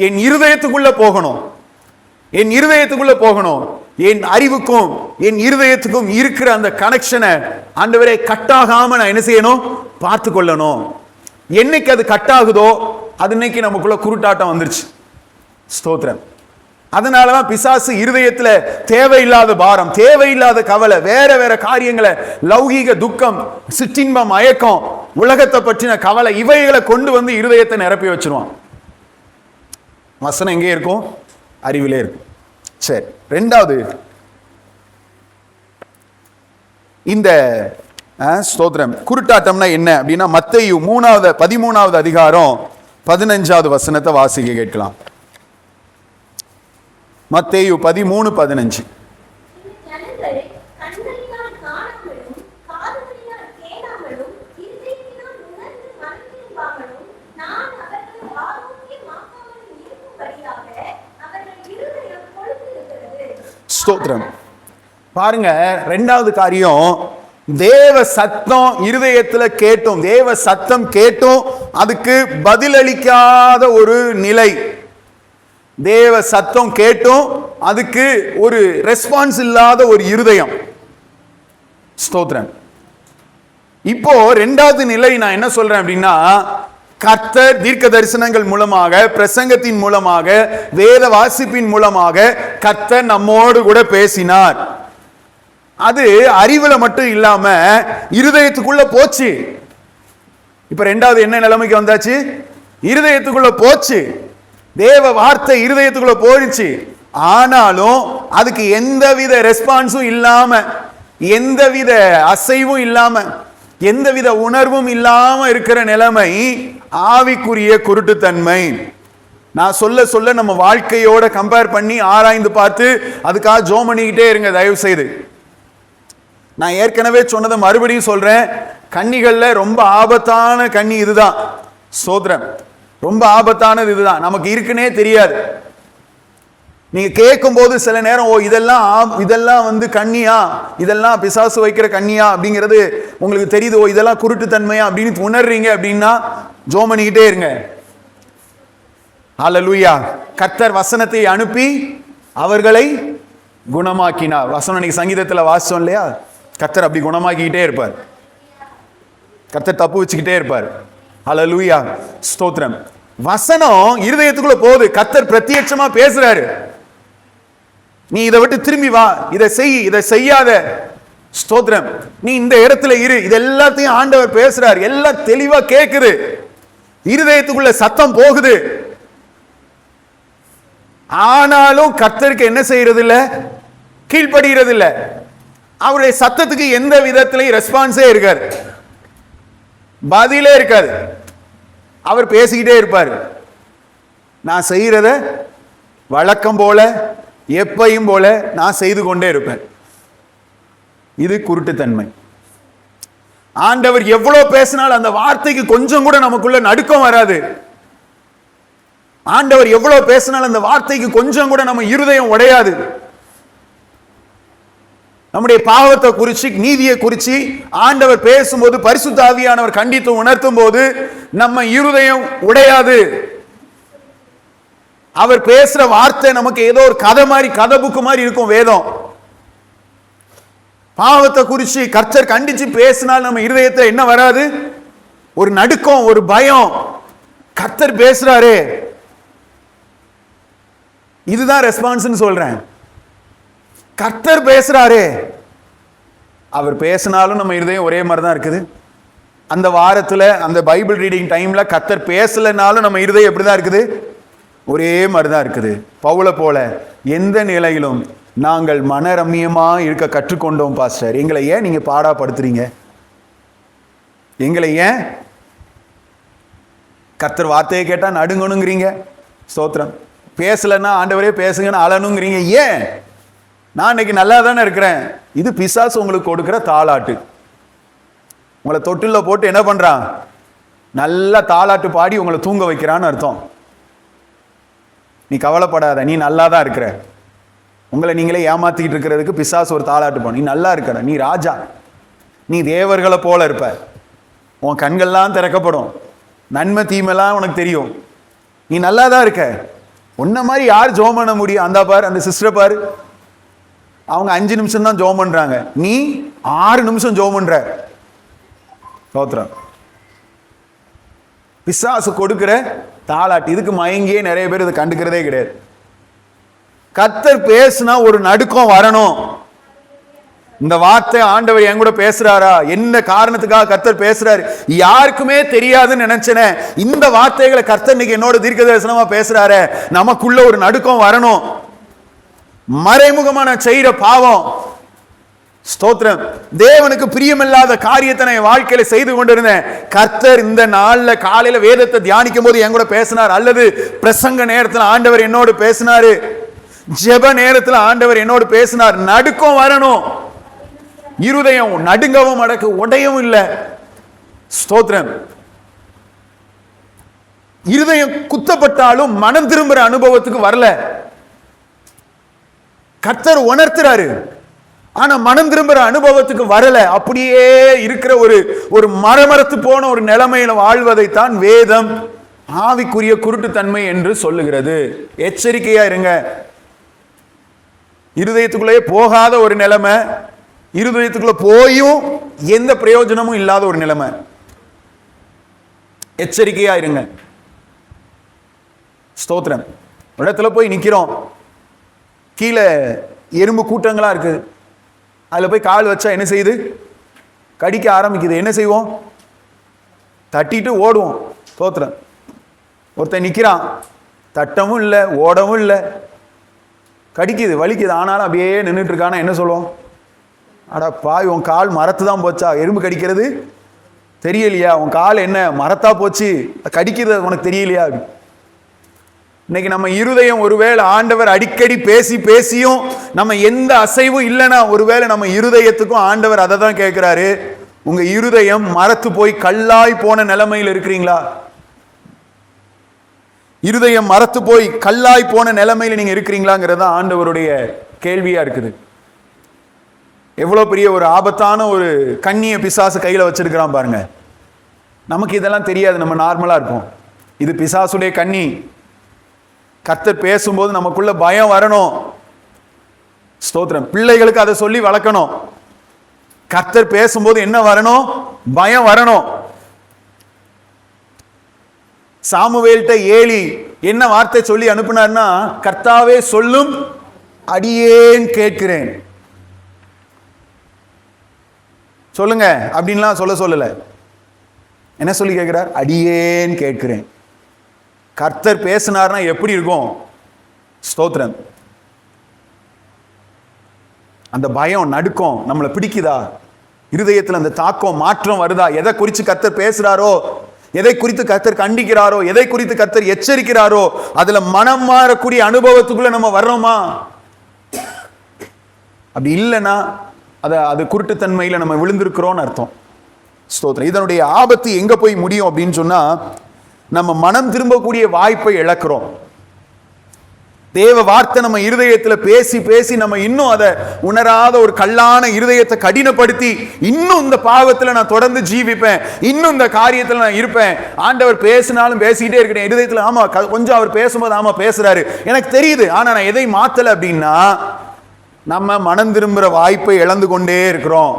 என் இருதயத்துக்குள்ள போகணும். என் இருதயத்துக்குள்ள போகணும். என் அறிவுக்கும் என் இருதயத்துக்கும் இருக்கிற அந்த கனெக்ஷனை ஆண்டவரே கட்டாகாம நான் என்ன செய்யணும், பார்த்து கொள்ளணும். என்னைக்கு அது கட்டாகுதோ அது இன்னைக்கு நமக்குள்ள குருட்டாட்டம் வந்துருச்சு. ஸ்தோத்திரம். அதனாலதான் பிசாசு இருதயத்துல தேவையில்லாத பாரம், தேவையில்லாத கவலை, வேற காரியங்களை, லௌகீக துக்கம், சிற்றின்ப மயக்கம், உலகத்தை பற்றின கவலை, இவைகளை கொண்டு வந்து இருதயத்தை நிரப்பி வச்சிருவான். வசனம் எங்கே இருக்கும்? அறிவிலே இருக்கும். சரி, ரெண்டாவது, இந்த ஸ்தோத்திரம் குருட்டாட்டம்னா என்ன அப்படின்னா, மத்தேயு 13வது அதிகாரம் 15வது வசனத்தை வாசிக்க கேட்கலாம். மத்தேயு 13:15. ஸ்தோத்திரம். பாருங்க, ரெண்டாவது காரியம், தேவ சத்தம் இருதயத்துல கேட்டும், தேவ சத்தம் கேட்டும் அதுக்கு பதிலளிக்காத ஒரு நிலை. தேவ சத்தம் கேட்டும் அதுக்கு ஒரு ரெஸ்பான்ஸ் இல்லாத ஒரு இருதயம். ஸ்தோத்திரம். இப்போ ரெண்டாவது நிலை நான் என்ன சொல்றேன் அப்படின்னா, கர்த்தர் தீர்க்க தரிசனங்கள் மூலமாக, பிரசங்கத்தின் மூலமாக, வேத வாசிப்பின் மூலமாக கர்த்தர் நம்மோடு கூட பேசினார். அது அறிவுல மட்டும் இல்லாம இருதயத்துக்குள்ள போச்சு. இப்ப ரெண்டாவது என்ன நிலைமைக்கு வந்தாச்சு? இருதயத்துக்குள்ள போச்சு. தேவ வார்த்தை இருதயத்துக்குள்ள போயிடுச்சு. ஆனாலும் அதுக்கு எந்தவித ரெஸ்பான்ஸும் இல்லாம, எந்தவித அசைவும் இல்லாம, எந்தவித உணர்வும் இல்லாம இருக்கிற நிலைமை ஆவிக்குரிய குருட்டுத்தன்மை. நான் சொல்ல சொல்ல நம்ம வாழ்க்கையோட கம்பேர் பண்ணி ஆராய்ந்து பார்த்து அதுக்காக ஜோம் பண்ணிக்கிட்டே இருங்க தயவு செய்து. நான் ஏற்கனவே சொன்னதை மறுபடியும் சொல்றேன். கன்னிகள்ல ரொம்ப ஆபத்தான கன்னி இதுதான். சோதரம் ரொம்ப ஆபத்தானது இதுதான். நமக்கு இருக்குன்னே தெரியாது. நீங்க கேட்கும் போது சில நேரம், ஓ இதெல்லாம் வந்து கன்னியா, இதெல்லாம் பிசாசு வைக்கிற கன்னியா அப்படிங்கிறது உங்களுக்கு தெரியுது, ஓ இதெல்லாம் குருட்டுத்தன்மையா அப்படின்னு உணர்றீங்க அப்படின்னா ஜோம் பண்ணிக்கிட்டே இருங்க. ஹல்லேலூயா. கர்த்தர் வசனத்தை அனுப்பி அவர்களை குணமாக்கினார். வசனம் இன்னைக்கு சங்கீதத்தில் வாசிச்சோம் இல்லையா? கர்த்தர் அப்படி குணமாக்கிக்கிட்டே இருப்பார். கர்த்தர் தப்பு வச்சுக்கிட்டே இருப்பார். ஹல்லேலூயா, ஸ்தோத்திரம். வசனம் இருதயத்துக்குள்ள போகுது. கர்த்தர் பிரத்யட்சமா பேசுறாரு. நீ இதை விட்டு திரும்பி வா, இதை செய், இதை செய்யாத. ஸ்தோத்திரம். நீ இந்த இடத்துல இரு. இது எல்லாத்தையும் ஆண்டவர் பேசுறார். எல்லாம் தெளிவா கேக்குது. இருதயத்துக்குள்ள சத்தம் போகுது. ஆனாலும் கர்த்தருக்கு என்ன செய்யறது இல்ல? கீழ்ப்படுகிறது இல்ல. அவருடைய சத்தத்துக்கு எந்த விதத்திலையும் ரெஸ்பான்ஸே இருக்காது, பதிலே இருக்காது. அவர் பேசிக்கிட்டே இருப்பார். நான் செய்யறத வழக்கம் போல எப்பையும் போல நான் செய்து கொண்டே இருப்பேன். இது குருட்டுத்தன்மை. ஆண்டவர் எவ்வளவு பேசினாலும் அந்த வார்த்தைக்கு கொஞ்சம் கூட நமக்குள்ள நடுக்கம் வராது. ஆண்டவர் எவ்வளவு பேசினாலும் அந்த வார்த்தைக்கு கொஞ்சம் கூட நம்ம இருதயம் உடையாது. நம்முடைய பாவத்தை குறிச்சு, நீதியை குறிச்சு ஆண்டவர் பேசும்போது, பரிசுத்த ஆவியானவர் கண்டித்து உணர்த்தும் போது நம்ம இருதயம் உடையாது. அவர் பேசுற வார்த்தை நமக்கு ஏதோ ஒரு கதை மாதிரி, கதை புக்கு மாதிரி இருக்கும் வேதம். பாவத்தை குறிச்சு கர்த்தர் கண்டிச்சு பேசினால் நம்ம இருதயத்தை என்ன வராது? ஒரு நடுக்கம், ஒரு பயம். கர்த்தர் பேசுறாரு, இதுதான் ரெஸ்பான்ஸ் சொல்றேன். கர்த்தர் பேசுறாரு. அவர் பேசினாலும் நம்ம இருதயம் ஒரே மாதிரி தான் இருக்குது. அந்த வாரத்துல, அந்த பைபிள் ரீடிங் டைம்ல கர்த்தர் பேசலனாலும் நம்ம இருதயம் எப்படிதான் இருக்குது? ஒரே மாதிரி தான் இருக்குது. பவுல போல எந்த நிலையிலும் நாங்கள் மனரம்யமா இருக்க கற்றுக்கொண்டோம் பாஸ்டர். எங்களை ஏன் நீங்க பாடாப்படுத்துறீங்க? எங்களை ஏன் கர்த்தர் வார்த்தையை கேட்டா நடுங்கணுங்கிறீங்க? ஸ்தோத்திரம். பேசலன்னா ஆண்டவரே பேசுங்கன்னு அழணுங்கிறீங்க. ஏன்? நான் இன்னைக்கு நல்லா தானே இருக்கிறேன். இது பிசாசு உங்களுக்கு கொடுக்கிற தாளாட்டு. உங்களை தொட்டில போட்டு என்ன பண்றான்? நல்லா தாளாட்டு பாடி உங்களை தூங்க வைக்கிறான்னு அர்த்தம். நீ கவலைப்படாத, நீ நல்லா தான் இருக்கிற. உங்களை நீங்களே ஏமாத்திக்கிட்டு இருக்கிறதுக்கு பிசாசு ஒரு தாளாட்டு பண்ண. நீ நல்லா இருக்கிற, நீ ராஜா, நீ தேவர்களை போல இருப்ப, உன் கண்கள்லாம் திறக்கப்படும், நன்மை தீமைலாம் உனக்கு தெரியும், நீ நல்லா தான் இருக்க. உன்ன மாதிரி யார் ஜோம் பண்ண முடியும்? அந்த பாரு, அந்த சிஸ்டரை பாரு, அவங்க 5 நிமிஷம் தான் ஜோம் பண்றாங்க, நீ 6 நிமிஷம் ஜோம் பண்ற. சோத்ரம். பிசாசு கொடுக்கிற தாளாட்டு. இதுக்கு மயங்கியே நிறைய பேர் இதை கண்டுக்கிறதே கிடையாது. கர்த்தர் பேசுனா ஒரு நடுக்கம் வரணும். இந்த வார்த்தை ஆண்டவர் என் கூட பேசுறாரா, என்ன காரணத்துக்காக கர்த்தர் பேசுறாரு, யாருக்குமே தெரியாதுன்னு நினைச்சேன். இந்த வார்த்தைகளை கர்த்தர் இன்னைக்கு என்னோட தீர்க்க தரிசனமா பேசுறாரு, நமக்குள்ள ஒரு நடுக்கம் வரணும். மறைமுகமா நான் செய்யற பாவம், ஸ்தோத்திரம், தேவனுக்கு பிரியமில்லாத காரியத்தை நான் வாழ்க்கையில செய்து கொண்டிருந்தேன். கர்த்தர் இந்த நாள்ல காலையில வேதத்தை தியானிக்கும் போது என் கூட பேசினார், அல்லது பிரசங்க நேரத்தில் ஆண்டவர் என்னோடு பேசினாரு, ஜெப நேரத்தில் ஆண்டவர் என்னோடு பேசினார். நடுக்கம் வரணும். இருதயம் நடுங்கவும் அடக்கு உடையவும் இல்லை. ஸ்தோத்திரம். இருதயம் குத்தப்பட்டாலும் மனம் திரும்புற அனுபவத்துக்கு வரல. கர்த்தர் உணர்த்துறாரு, ஆனா மனம் திரும்புற அனுபவத்துக்கு வரல. அப்படியே இருக்கிற ஒரு மரமரத்து போன ஒரு நிலைமையில வாழ்வதைத்தான் வேதம் ஆவிக்குரிய குருட்டுத்தன்மை என்று சொல்லுகிறது. எச்சரிக்கையா இருங்க. இருதயத்துக்குள்ளே போகாத ஒரு நிலைமை, இருதயத்துக்குள்ள போயும் எந்த பிரயோஜனமும் இல்லாத ஒரு நிலைமை. எச்சரிக்கையா இருங்க. ஸ்தோத்திரம். இடத்துல போய் நிக்கிறோம், கீழே எறும்பு கூட்டங்களா இருக்கு, அதுல போய் கால் வச்சா என்ன செய்யுது? கடிக்க ஆரம்பிக்குது. என்ன செய்வோம்? தட்டிட்டு ஓடுவோம். ஸ்தோத்திரம். ஒருத்தன் நிக்கிறான், தட்டவும் இல்லை ஓடவும் இல்லை, கடிக்குது வலிக்குது, ஆனாலும் அப்படியே நின்றுட்டு இருக்கானா என்ன சொல்லுவோம்? அடா பாய், உன் கால் மரத்து தான் போச்சா? எறும்பு கடிக்கிறது தெரியலையா? உன் கால் என்ன மரத்தா போச்சு, கடிக்கிறது உனக்கு தெரியலையா? இன்னைக்கு நம்ம இருதயம், ஒருவேளை ஆண்டவர் அடிக்கடி பேசி பேசியும் நம்ம எந்த அசைவும் இல்லைன்னா, ஒருவேளை நம்ம இருதயத்துக்கும் ஆண்டவர் அதை தான் கேட்கிறாரு. உங்க இருதயம் மரத்து போய் கல்லாய் போன நிலைமையில் இருக்கிறீங்களா? இருதயம் மரத்து போய் கல்லாய் போன நிலைமையில நீங்க இருக்கிறீங்களாங்கிறது தான் ஆண்டவருடைய கேள்வியா இருக்குது. எவ்வளவு பெரிய ஒரு ஆபத்தான ஒரு கண்ணிய பிசாசு கையில வச்சிருக்கிறான் பாருங்க. நமக்கு இதெல்லாம் தெரியாது, நம்ம நார்மலா இருப்போம். இது பிசாசுடைய கண்ணி. கர்த்தர் பேசும்போது நமக்குள்ள பயம் வரணும். ஸ்தோத்திரம். பிள்ளைகளுக்கு அதை சொல்லி வளர்க்கணும். கர்த்தர் பேசும்போது என்ன வரணும்? பயம் வரணும். சாமுவேல்ட்ட ஏலி என்ன வார்த்தை சொல்லி அனுப்பினார்னா, கர்த்தாவே சொல்லும் அடியேன் கேட்கிறேன். சொல்லுங்க அப்படின்லாம் சொல்லல. என்ன சொல்லி கேட்கிறார்? அடியேன் கேட்கிறேன். கர்த்தர் பேசினார்னா எப்படி இருக்கும்? ஸ்தோத்திரம். அந்த பயம், நடுக்கம் நம்மளை பிடிக்குதா? இருதயத்தில் அந்த தாக்கம், மாற்றம் வருதா? எதை குறித்து கர்த்தர் பேசுறாரோ, எதை குறித்து கர்த்தர் கண்டிக்கிறாரோ, எதை குறித்து கர்த்தர் எச்சரிக்கிறாரோ, அதுல மனம் மாறக்கூடிய அனுபவத்துக்குள்ள நம்ம வர்றோமா? அப்படி இல்லைன்னா அது குருட்டுத்தன்மையில நம்ம விழுந்திருக்கிறோம்னு அர்த்தம். ஸ்தோத்திரம். இதனுடைய ஆபத்து எங்க போய் முடியும் அப்படின்னு சொன்னா, நம்ம மனம் திரும்பக்கூடிய வாய்ப்பை இழக்கிறோம். தேவ வார்த்தை நம்ம இருதயத்துல பேசி பேசி நம்ம இன்னும் அதை உணராத ஒரு கல்லான இருதயத்தை கடினப்படுத்தி, இன்னும் இந்த பாவத்துல நான் தொடர்ந்து ஜீவிப்பேன், இன்னும் இந்த காரியத்துல நான் இருப்பேன். ஆண்டவர் பேசினாலும் பேசிக்கிட்டே இருக்கிறேன் இருதயத்துல. ஆமா, கொஞ்சம் அவர் பேசும்போது ஆமா பேசுறாரு, எனக்கு தெரியுது, ஆனா நான் எதை மாத்தல அப்படின்னா, நம்ம மனம் திரும்புற வாய்ப்பை இழந்து கொண்டே இருக்கிறோம்.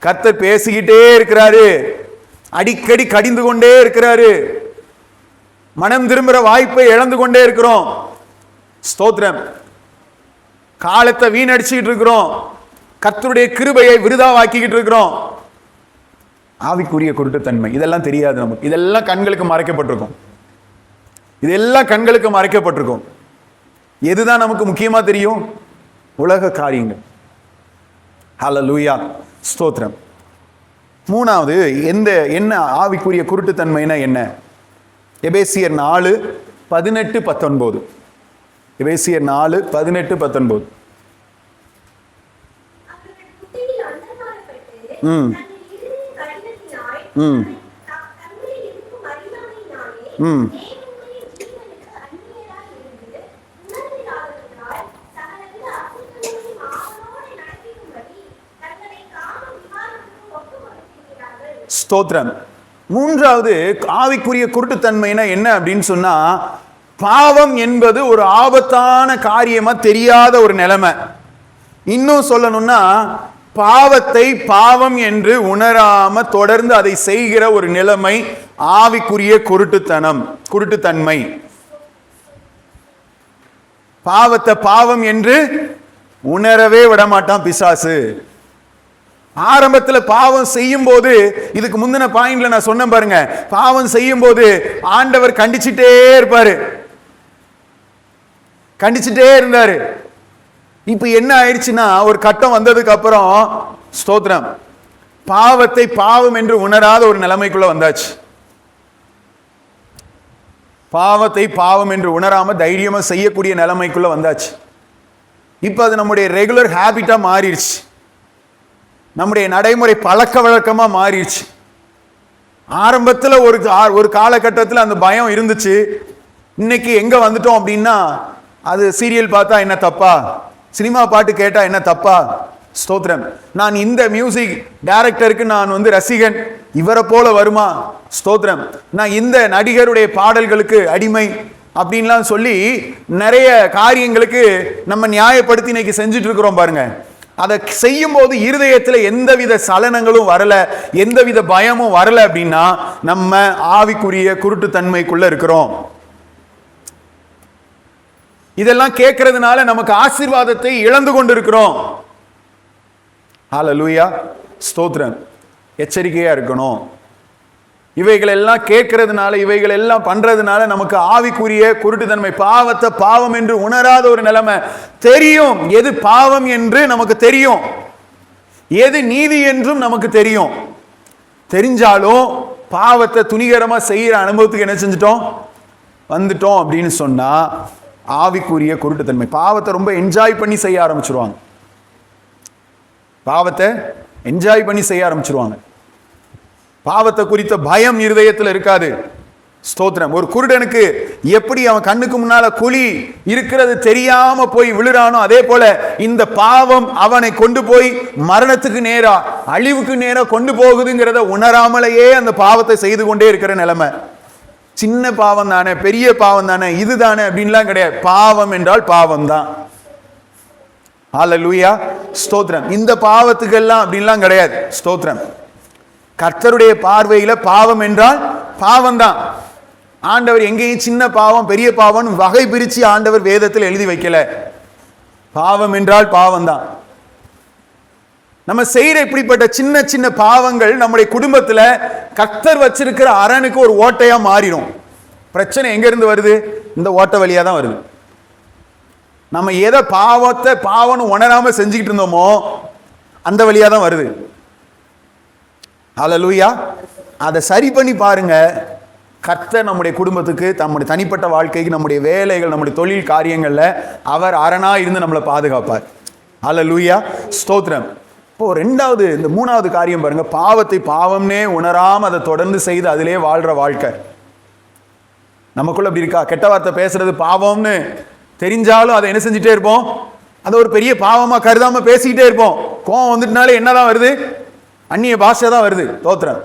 கர்த்தர் பேசிக்கிட்டே இருக்கிறாரு, அடிக்கடி கடிந்து கொண்டே இருக்கிறாரு, மனம் திரும்புற வாய்ப்பை இழந்து கொண்டே இருக்கிறோம். ஸ்தோத்திரம். காலத்தை வீணடிச்சுக்கிட்டு இருக்கிறோம், கர்த்தருடைய கிருபையை விருதாவாக்கிக்கிட்டு இருக்கிறோம். ஆவிக்குரிய குருட்டுத்தன்மை இதெல்லாம் தெரியாது நமக்கு. இதெல்லாம் கண்களுக்கு மறைக்கப்பட்டிருக்கும். இதெல்லாம் கண்களுக்கு மறைக்கப்பட்டிருக்கும். எதுதான் நமக்கு முக்கியமா தெரியும்? உலக காரியங்கள். ஹல்லேலூயா. ஸ்தோத்திரம். மூணாவது என்ன ஆவிக்குரிய குருட்டுத்தன்மைனா என்ன? எபேசியர் 4:18-19. எபேசியர் 4:18-19. ஸ்தோத்திரம். மூன்றாவது ஆவிக்குரிய குருட்டுத்தன்மைனா என்ன அப்படின்னு சொன்னா, பாவம் என்பது ஒரு ஆபத்தான காரியமா தெரியாத ஒரு நிலைமை. இன்னும் சொல்லணும்னா, பாவத்தை பாவம் என்று உணராம தொடர்ந்து அதை செய்கிற ஒரு நிலைமை ஆவிக்குரிய குருட்டுத்தன்மை. பாவத்தை பாவம் என்று உணரவே விடமாட்டான் பிசாசு. ஆரம்பத்தில் பாவம் செய்யும் போது, இதுக்கு முந்தின பாயிண்ட்ல நான் சொன்ன பாருங்க, பாவம் செய்யும் போது ஆண்டவர் கண்டிச்சுட்டே இருப்பாரு, கண்டிச்சுட்டே இருந்தாரு. இப்ப என்ன ஆயிடுச்சுன்னா, ஒரு கட்டம் வந்ததுக்கு அப்புறம் ஸ்தோத்திரம், பாவத்தை பாவம் என்று உணராத ஒரு நிலைமைக்குள்ள வந்தாச்சு. பாவத்தை பாவம் என்று உணராம தைரியமா செய்யக்கூடிய நிலைமைக்குள்ள வந்தாச்சு. இப்ப அது நம்முடைய ரெகுலர் ஹேபிட்டா மாறிடுச்சு, நம்முடைய நடைமுறை பழக்க வழக்கமா மாறிடுச்சு. ஆரம்பத்தில் ஒரு காலகட்டத்தில் அந்த பயம் இருந்துச்சு. இன்னைக்கு எங்க வந்துட்டோம் அப்படின்னா, அது சீரியல் பார்த்தா என்ன தப்பா, சினிமா பாட்டு கேட்டா என்ன தப்பா? ஸ்தோத்திரம். நான் இந்த மியூசிக் டைரக்டருக்கு நான் ரசிகன், இவரை போல வருமா? ஸ்தோத்திரம். நான் இந்த நடிகருடைய பாடல்களுக்கு அடிமை அப்படின்லாம் சொல்லி நிறைய காரியங்களுக்கு நம்ம நியாயப்படுத்தி இன்னைக்கு செஞ்சுட்டு இருக்கிறோம் பாருங்க. அதை செய்யும் போது இருதயத்தில் எந்தவித சலனங்களும் வரல, எந்தவித பயமும் வரல அப்படின்னா நம்ம ஆவிக்குரிய குருட்டுத்தன்மைக்குள்ள இருக்கிறோம். இதெல்லாம் கேட்கறதுனால நமக்கு ஆசீர்வாதத்தை இழந்து கொண்டிருக்கிறோம். ஹல்லேலூயா, ஸ்தோத்திரம். எச்சரிக்கையா இருக்கணும். இவைகள் எல்லாம் கேட்கறதுனால, இவைகள் எல்லாம் பண்றதுனால நமக்கு ஆவிக்குரிய குருட்டுத்தன்மை, பாவத்தை பாவம் என்று உணராத ஒரு நிலைமை. தெரியும் எது பாவம் என்று நமக்கு தெரியும், எது நீதி என்றும் நமக்கு தெரியும். தெரிஞ்சாலும் பாவத்தை துணிகரமா செய்யற அனுபவத்துக்கு என்ன செஞ்சிட்டோம், வந்துட்டோம் அப்படின்னு சொன்னா ஆவிக்குரிய குருட்டுத்தன்மை. பாவத்தை ரொம்ப என்ஜாய் பண்ணி செய்ய ஆரம்பிச்சிருவாங்க. பாவத்தை என்ஜாய் பண்ணி செய்ய ஆரம்பிச்சிருவாங்க. பாவத்தை குறித்த பயம் இருதயத்தில் இருக்காது. ஸ்தோத்திரம். ஒரு குருடனுக்கு எப்படி அவன் கண்ணுக்கு முன்னால குழி இருக்கிறது தெரியாம போய் விழுறானோ, அதே போல இந்த பாவம் அவனை கொண்டு போய் மரணத்துக்கு நேரா, அழிவுக்கு நேரா கொண்டு போகுதுங்கிறத உணராமலேயே அந்த பாவத்தை செய்து கொண்டே இருக்கிற நிலைமை. சின்ன பாவம் தானே, பெரிய பாவம் தானே, இதுதானே அப்படின்லாம் கிடையாது. பாவம் என்றால் பாவம் தான். ஹல்லேலூயா, ஸ்தோத்திரம். இந்த பாவத்துக்கெல்லாம் அப்படின்லாம் கிடையாது. ஸ்தோத்திரம். கர்த்தருடைய பார்வையில பாவம் என்றால் பாவம் தான். ஆண்டவர் எங்கேயும் சின்ன பாவம் பெரிய பாவம் வகை பிரிச்சு ஆண்டவர் வேதத்தில் எழுதி வைக்கல. பாவம் என்றால் பாவம் தான். நம்ம செய்யற இப்படிப்பட்ட சின்ன சின்ன பாவங்கள் நம்முடைய குடும்பத்துல கர்த்தர் வச்சிருக்கிற அரணுக்கு ஒரு ஓட்டையா மாறிடும். பிரச்சனை எங்க இருந்து வருது? இந்த ஓட்டை வழியா தான் வருது. நம்ம எதை பாவத்தை பாவம்னு உணராம செஞ்சுக்கிட்டு இருந்தோமோ அந்த வழியா தான் வருது. ஹல்லேலூயா. அதை சரி பண்ணி பாருங்க. கர்த்தர் நம்முடைய குடும்பத்துக்கு, நம்முடைய தனிப்பட்ட வாழ்க்கைக்கு, நம்முடைய வேலைகள், நம்முடைய தொழில் காரியங்கள்ல அவர் அரணா இருந்து நம்மளை பாதுகாப்பார். ஹல்லேலூயா, ஸ்தோத்திரம். இப்போ ரெண்டாவது, இந்த மூணாவது காரியம் பாருங்க. பாவத்தை பாவம்னே உணராம அதை தொடர்ந்து செய்து அதிலே வாழ்ற வாழ்க்கை நமக்குள்ள அப்படி இருக்கா? கெட்ட வார்த்தை பேசுறது பாவம்னு தெரிஞ்சாலும் அதை என்ன செஞ்சுட்டே இருப்போம்? அதை ஒரு பெரிய பாவமா கருதாம பேசிக்கிட்டே இருப்போம். கோவம் வந்துட்டுனாலே என்னதான் வருது? அந்நிய பாஷை தான் வருது. தோத்திரம்.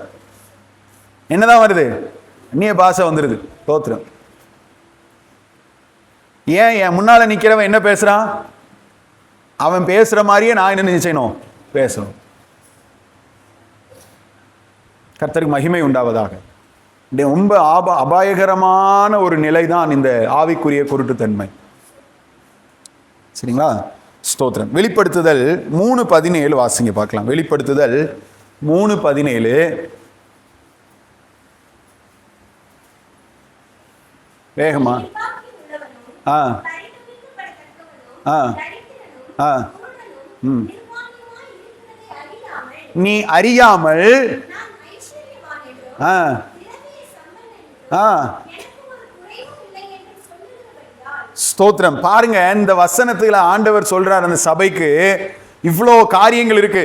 என்னதான் வருது? அந்நிய பாஷை வந்துருது. தோத்திரம். ஏன் என் முன்னால நிக்கிறவன் என்ன பேசுறான், அவன் பேசுற மாதிரியே நான் என்ன செய்யணும்? பேசணும். கர்த்தருக்கு மகிமை உண்டாவதாக. ரொம்ப அபாயகரமான ஒரு நிலை தான் இந்த ஆவிக்குரிய குருட்டுத்தன்மை. சரிங்களா? ஸ்தோத்திரம். வெளிப்படுத்துதல் 3:17 வாசிங்க பார்க்கலாம். வெளிப்படுத்துதல் 3:17. வேகமா. ஆ ஆ ஆ ம். நீ அறியாமல் ஆ ஆ ஸ்தோத்திரம். பாருங்க, இந்த வசனத்துல ஆண்டவர் சொல்றார் அந்த சபைக்கு, இவ்வளோ காரியங்கள் இருக்கு.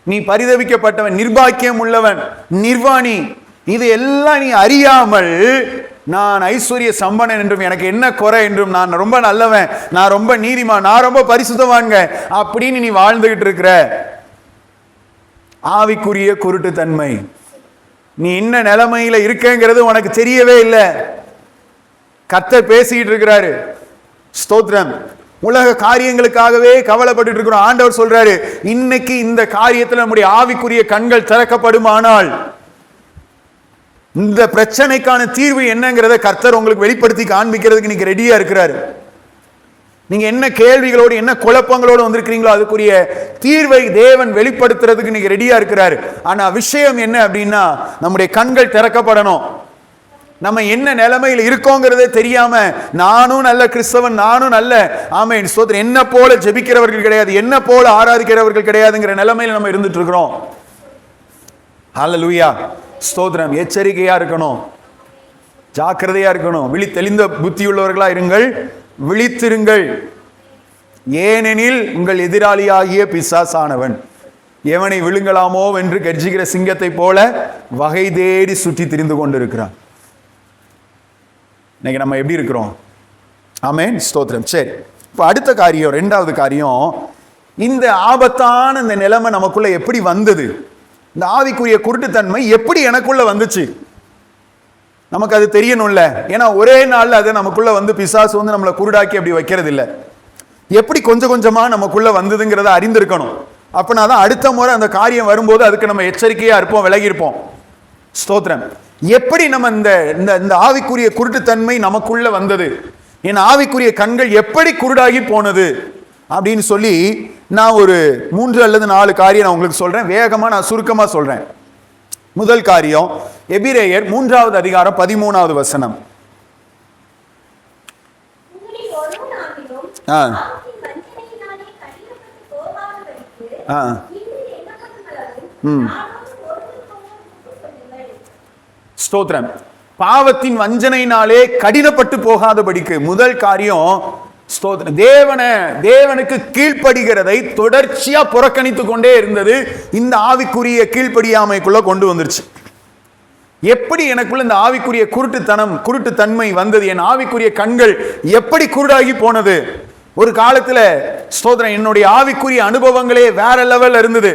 நீ பரிதவிக்கப்பட்டவன், நிர்பாக்கியம் உள்ளவன், நிர்வாணி, இது எல்லாம் நீ அறியாமல் நான் ஐஸ்வர்ய சம்பனன் என்றும் எனக்கு என்ன குறை என்றும் நான் ரொம்ப நல்லவன், நான் ரொம்ப நீதிமான், நான் ரொம்ப பரிசுத்தவான்ங்க அப்படின்னு நீ வாழ்ந்துகிட்டு இருக்கிற ஆவிக்குரிய குருட்டுத்தன்மை. நீ என்ன நிலைமையில இருக்கங்கிறது உனக்கு தெரியவே இல்லை. கர்த்தர் பேசிக்கிட்டு இருக்கிறாரு. ஸ்தோத்திரம். உலக காரியங்களுக்காகவே கவலைப்பட்டு இருக்கிறோம். ஆண்டவர் சொல்றாரு, இன்னைக்கு இந்த காரியத்தில் நம்முடைய ஆவிக்குரிய கண்கள் திறக்கப்படுமானால் இந்த பிரச்சனைக்கான தீர்வு என்னங்கிறத கர்த்தர் உங்களுக்கு வெளிப்படுத்தி காண்பிக்கிறதுக்கு நீங்க ரெடியா இருக்கிறாரு. நீங்க என்ன கேள்விகளோடு, என்ன குழப்பங்களோடு வந்திருக்கிறீங்களோ அதுக்குரிய தீர்வை தேவன் வெளிப்படுத்துறதுக்கு நீங்க ரெடியா இருக்கிறாரு. ஆனா விஷயம் என்ன அப்படின்னா, நம்முடைய கண்கள் திறக்கப்படணும். நம்ம என்ன நிலைமையில் இருக்கோங்கிறதே தெரியாம நானும் நல்ல கிறிஸ்தவன், நானும் நல்ல ஆமென் ஸ்தோத்திரம், என்ன போல ஜெபிக்கிறவர்கள் கிடையாது, என்ன போல ஆராதிக்கிறவர்கள் கிடையாதுங்கிற நிலைமையில் நம்ம இருந்துட்டு இருக்கிறோம். ஹல்லேலூயா, ஸ்தோத்திரம். எச்சரிக்கையா இருக்கணும், ஜாக்கிரதையா இருக்கணும். தெளிந்த புத்தியுள்ளவர்களா இருங்கள், விழித்திருங்கள். ஏனெனில் உங்கள் எதிராளியாகிய பிசாசானவன் எவனை விழுங்கலாமோ என்று கர்ஜிக்கிற சிங்கத்தை போல வகை தேடி சுற்றி திரிந்து கொண்டிருக்கிறான். இன்னைக்கு நம்ம எப்படி இருக்கிறோம்? ஆமென், ஸ்தோத்திரம். சரி, இப்போ அடுத்த காரியம், ரெண்டாவது காரியம், இந்த ஆபத்தான இந்த நிலைமை நமக்குள்ள எப்படி வந்தது? இந்த ஆவிக்குரிய குருட்டுத்தன்மை எப்படி எனக்குள்ள வந்துச்சு? நமக்கு அது தெரியணும்ல. ஏன்னா ஒரே நாள்ல அதை நமக்குள்ள வந்து பிசாசு வந்து நம்மளை குருடாக்கி அப்படி வைக்கிறது இல்லை. எப்படி கொஞ்சம் கொஞ்சமா நமக்குள்ள வந்ததுங்கிறத அறிந்திருக்கணும். அப்பனா தான் அடுத்த முறை அந்த காரியம் வரும்போது அதுக்கு நம்ம எச்சரிக்கையா இருப்போம், விலகி இருப்போம். ஸ்தோத்திரம். எப்படி நம்ம இந்த ஆவிக்குரிய குருட்டுத்தன்மை நமக்குள்ள வந்தது, என் ஆவிக்குரிய கண்கள் எப்படி குருடாகி போனது அப்படின்னு சொல்லி நான் ஒரு 3 அல்லது 4 காரியம் நான் உங்களுக்கு சொல்றேன். வேகமா நான் சுருக்கமா சொல்றேன். முதல் காரியம், எபிரேயர் 3வது அதிகாரம் 13வது வசனம். ஸ்தோத்திரம். பாவத்தின் வஞ்சனையினாலே கடினப்பட்டு போகாதபடிக்கு. முதல் காரியம், ஸ்தோத்திரம், தேவனுக்கு கீழ்ப்படுகிறதை தொடர்ச்சியா புறக்கணித்து கொண்டே இருந்தது இந்த ஆவிக்குரிய கீழ்ப்படியாமைக்குள்ள கொண்டு வந்துருச்சு. எப்படி எனக்குள்ள இந்த ஆவிக்குரிய குருட்டுத்தன்மை வந்தது, என் ஆவிக்குரிய கண்கள் எப்படி குருடாகி போனது? ஒரு காலத்துல ஸ்தோத்திரம், என்னுடைய ஆவிக்குரிய அனுபவங்களே வேற லெவல்ல இருந்தது.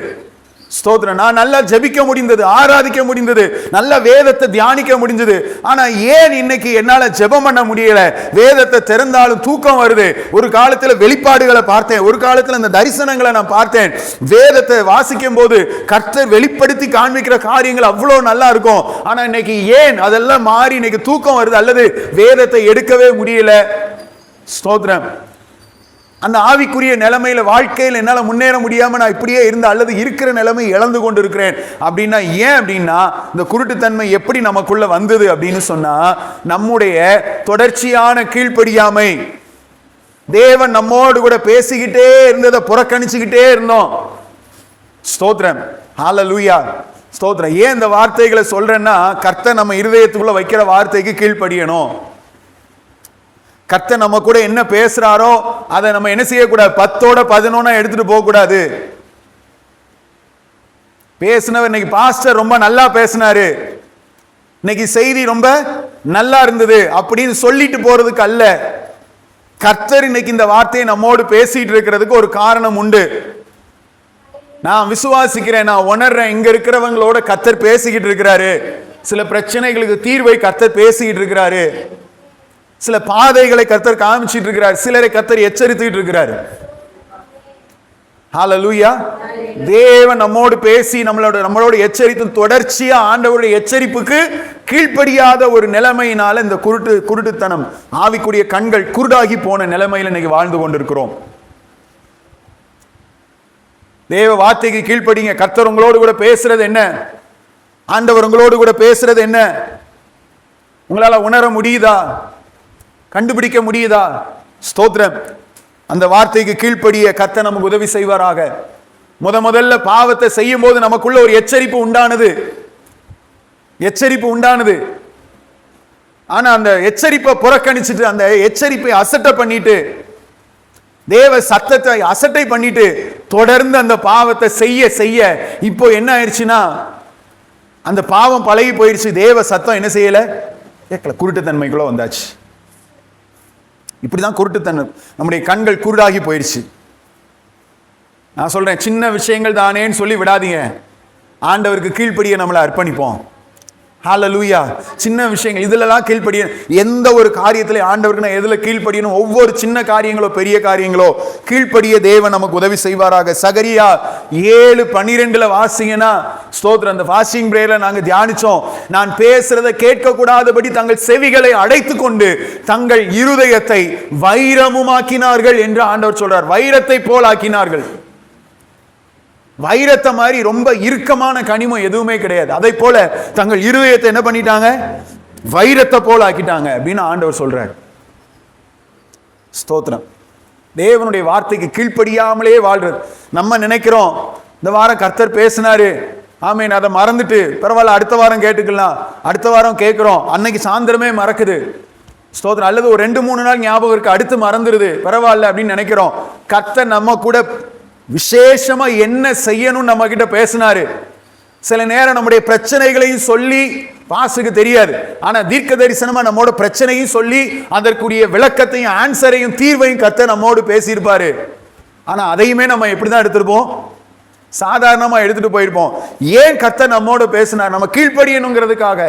ஸ்தோத்திரம், நான் நல்லா ஜெபிக்க முடிந்தது, ஆராதிக்க முடிந்தது, நல்ல வேதத்தை தியானிக்க முடிஞ்சது. ஆனா ஏன் இன்னைக்கு என்னால ஜெபம் பண்ண முடியல? வேதத்தை திறந்தாலும் தூக்கம் வருது. ஒரு காலத்துல வெளிப்பாடுகளை பார்த்தேன், ஒரு காலத்துல அந்த தரிசனங்களை நான் பார்த்தேன். வேதத்தை வாசிக்கும் போது கர்த்தர் வெளிப்படுத்தி காண்பிக்கிற காரியங்கள் அவ்வளவு நல்லா இருக்கும். ஆனா இன்னைக்கு ஏன் அதெல்லாம் மாறி இன்னைக்கு தூக்கம் வருது, அல்லது வேதத்தை எடுக்கவே முடியல? ஸ்தோத்திரம். அந்த ஆவிக்குரிய நிலைமையில வாழ்க்கையில் என்னால முன்னேற முடியாம நான் இப்படியே இருந்த, அல்லது இருக்கிற நிலைமை இழந்து கொண்டு இருக்கிறேன் அப்படின்னா ஏன் அப்படின்னா, இந்த குருட்டுத்தன்மை எப்படி நமக்குள்ள வந்தது அப்படின்னு சொன்னா, நம்முடைய தொடர்ச்சியான கீழ்ப்படியாமை. தேவன் நம்மோடு கூட பேசிக்கிட்டே இருந்ததை புறக்கணிச்சுக்கிட்டே இருந்தோம். ஸ்தோத்திரம், ஹல்லேலூயா, ஸ்தோத்திரம். ஏன் இந்த வார்த்தைகளை சொல்றேன்னா, கர்த்தர் நம்ம இருதயத்துக்குள்ள வைக்கிற வார்த்தைக்கு கீழ்ப்படியணும். கர்த்தர் நம்ம கூட என்ன பேசுறாரோ அதை நம்ம என்ன செய்யக்கூடாது, 10ஓட 11 எடுத்துட்டு போக கூடாது. பேசினவர் இன்னைக்கு பாஸ்டர் ரொம்ப நல்லா பேசினாரு, இன்னைக்கு செய்தி ரொம்ப நல்லா இருந்தது அப்படின்னு சொல்லிட்டு போறதுக்கு அல்ல. கர்த்தர் இன்னைக்கு இந்த வார்த்தையை நம்மோடு பேசிட்டு இருக்கிறதுக்கு ஒரு காரணம் உண்டு. நான் விசுவாசிக்கிறேன், நான் உணர்றேன், இங்க இருக்கிறவங்களோட கர்த்தர் பேசிக்கிட்டு இருக்கிறாரு. சில பிரச்சனைகளுக்கு தீர்வை கர்த்தர் பேசிக்கிட்டு இருக்கிறாரு. சில பாதைகளை கர்த்தர் காமிச்சிட்டு இருக்கிறார். சிலரை கர்த்தர் எச்சரித்துட்டு இருக்கிறார். ஹல்லேலூயா. தேவன் நம்மோடு பேசி நம்மளோட எச்சரித்து தொடர்ச்சியா ஆண்டவருடைய எச்சரிப்புக்கு கீழ்ப்படியாத ஒரு நிலைமையினால இந்த குருட்டுத்தனம், ஆவிக்குரிய கண்கள் குருடாகி போன நிலைமையில இன்னைக்கு வாழ்ந்து கொண்டிருக்கிறோம். தேவ வார்த்தைக்கு கீழ்ப்படிங்க. கர்த்தர் உங்களோடு கூட பேசுறது என்ன? ஆண்டவர் உங்களோடு கூட பேசுறது என்ன? உங்களால உணர முடியுதா? கண்டுபிடிக்க முடியுதா? ஸ்தோத்திரம். அந்த வார்த்தைக்கு கீழ்ப்படிய கர்த்தர் நமக்கு உதவி செய்வாராக. முதல்ல பாவத்தை செய்யும் போது நமக்குள்ள ஒரு எச்சரிப்பு உண்டானது. ஆனா அந்த எச்சரிப்பை புறக்கணிச்சுட்டு, அந்த எச்சரிப்பை அசட்டை பண்ணிட்டு, தேவ சத்தத்தை அசட்டை பண்ணிட்டு தொடர்ந்து அந்த பாவத்தை செய்ய இப்போ என்ன ஆயிடுச்சுன்னா, அந்த பாவம் பழகி போயிடுச்சு. தேவ சத்தம் என்ன செய்யல, கேட்கல, குருட்டுத்தன்மைக்குள்ள வந்தாச்சு. இப்படிதான் குருட்டுத்தன்மை, நம்முடைய கண்கள் குருடாகி போயிடுச்சு. நான் சொல்றேன், சின்ன விஷயங்கள் தானேன்னு சொல்லி விடாதீங்க. ஆண்டவருக்கு கீழ்ப்படிய நம்மளை அர்ப்பணிப்போம். ஹல்லேலூயா. சின்ன விஷயங்கள் இதுலலாம் கீழ்ப்படிய, எந்த ஒரு காரியத்திலே ஆண்டவருக்கு நான் எதுல கீழ்ப்படியணும், ஒவ்வொரு சின்ன காரியங்களோ பெரிய காரியங்களோ கீழ்ப்படிய தேவன் நமக்கு உதவி செய்வாராக. சகரியா 7:12 வாசிங்கன்னா, ஸ்தோத்திரம், அந்த ஃபாஸ்டிங் பிரேயர்ல நாங்க தியானிச்சோம். நான் பேசுறதை கேட்க கூடாதபடி தங்கள் செவிகளை அடைத்து கொண்டு தங்கள் இருதயத்தை வைரமுமாக்கினார்கள் என்று ஆண்டவர் சொல்றார். வைரத்தை போல் ஆக்கினார்கள். வைரத்தை மாதிரி ரொம்ப இறுக்கமான கனிமம் எதுவுமே கிடையாது. அதை போல தங்கள் இருதயத்தை என்ன பண்ணிட்டாங்க, வைரத்தை போல ஆக்கிட்டாங்க அப்படின்னு ஆண்டவர் சொல்றார். ஸ்தோத்திரம். தேவனுடைய வார்த்தைக்கு கீழ்ப்படியாமலே வாழ்றது. நம்ம நினைக்கிறோம், இந்த வாரம் கர்த்தர் பேசினாரு, ஆமேன், அதை மறந்துட்டு பரவாயில்ல அடுத்த வாரம் கேட்டுக்கலாம், அடுத்த வாரம் கேட்கிறோம், அன்னைக்கு சாயந்தரமே மறக்குது. ஸ்தோத்திரம். அல்லது ஒரு 2-3 நாள் ஞாபகம் இருக்கு, அடுத்து மறந்துடுது, பரவாயில்ல அப்படின்னு நினைக்கிறோம். கர்த்தர் நம்ம கூட விசேஷமா என்ன செய்யணும் நம்ம கிட்ட பேசினாரு. சில நேரம் நம்முடைய பிரச்சனைகளையும் சொல்லி பாசுக்கு தெரியாது, ஆனா தீர்க்க தரிசனமா நம்மோட பிரச்சனையும் சொல்லி அதற்குரிய விளக்கத்தையும் ஆன்சரையும் தீர்வையும் கர்த்தர் நம்மோடு பேசியிருப்பாரு. ஆனா அதையுமே நம்ம எப்படிதான் எடுத்திருப்போம், சாதாரணமா எடுத்துட்டு போயிருப்போம். ஏன் கர்த்தர் நம்மோடு பேசினார்? நம்ம கீழ்ப்படியணுங்கிறதுக்காக.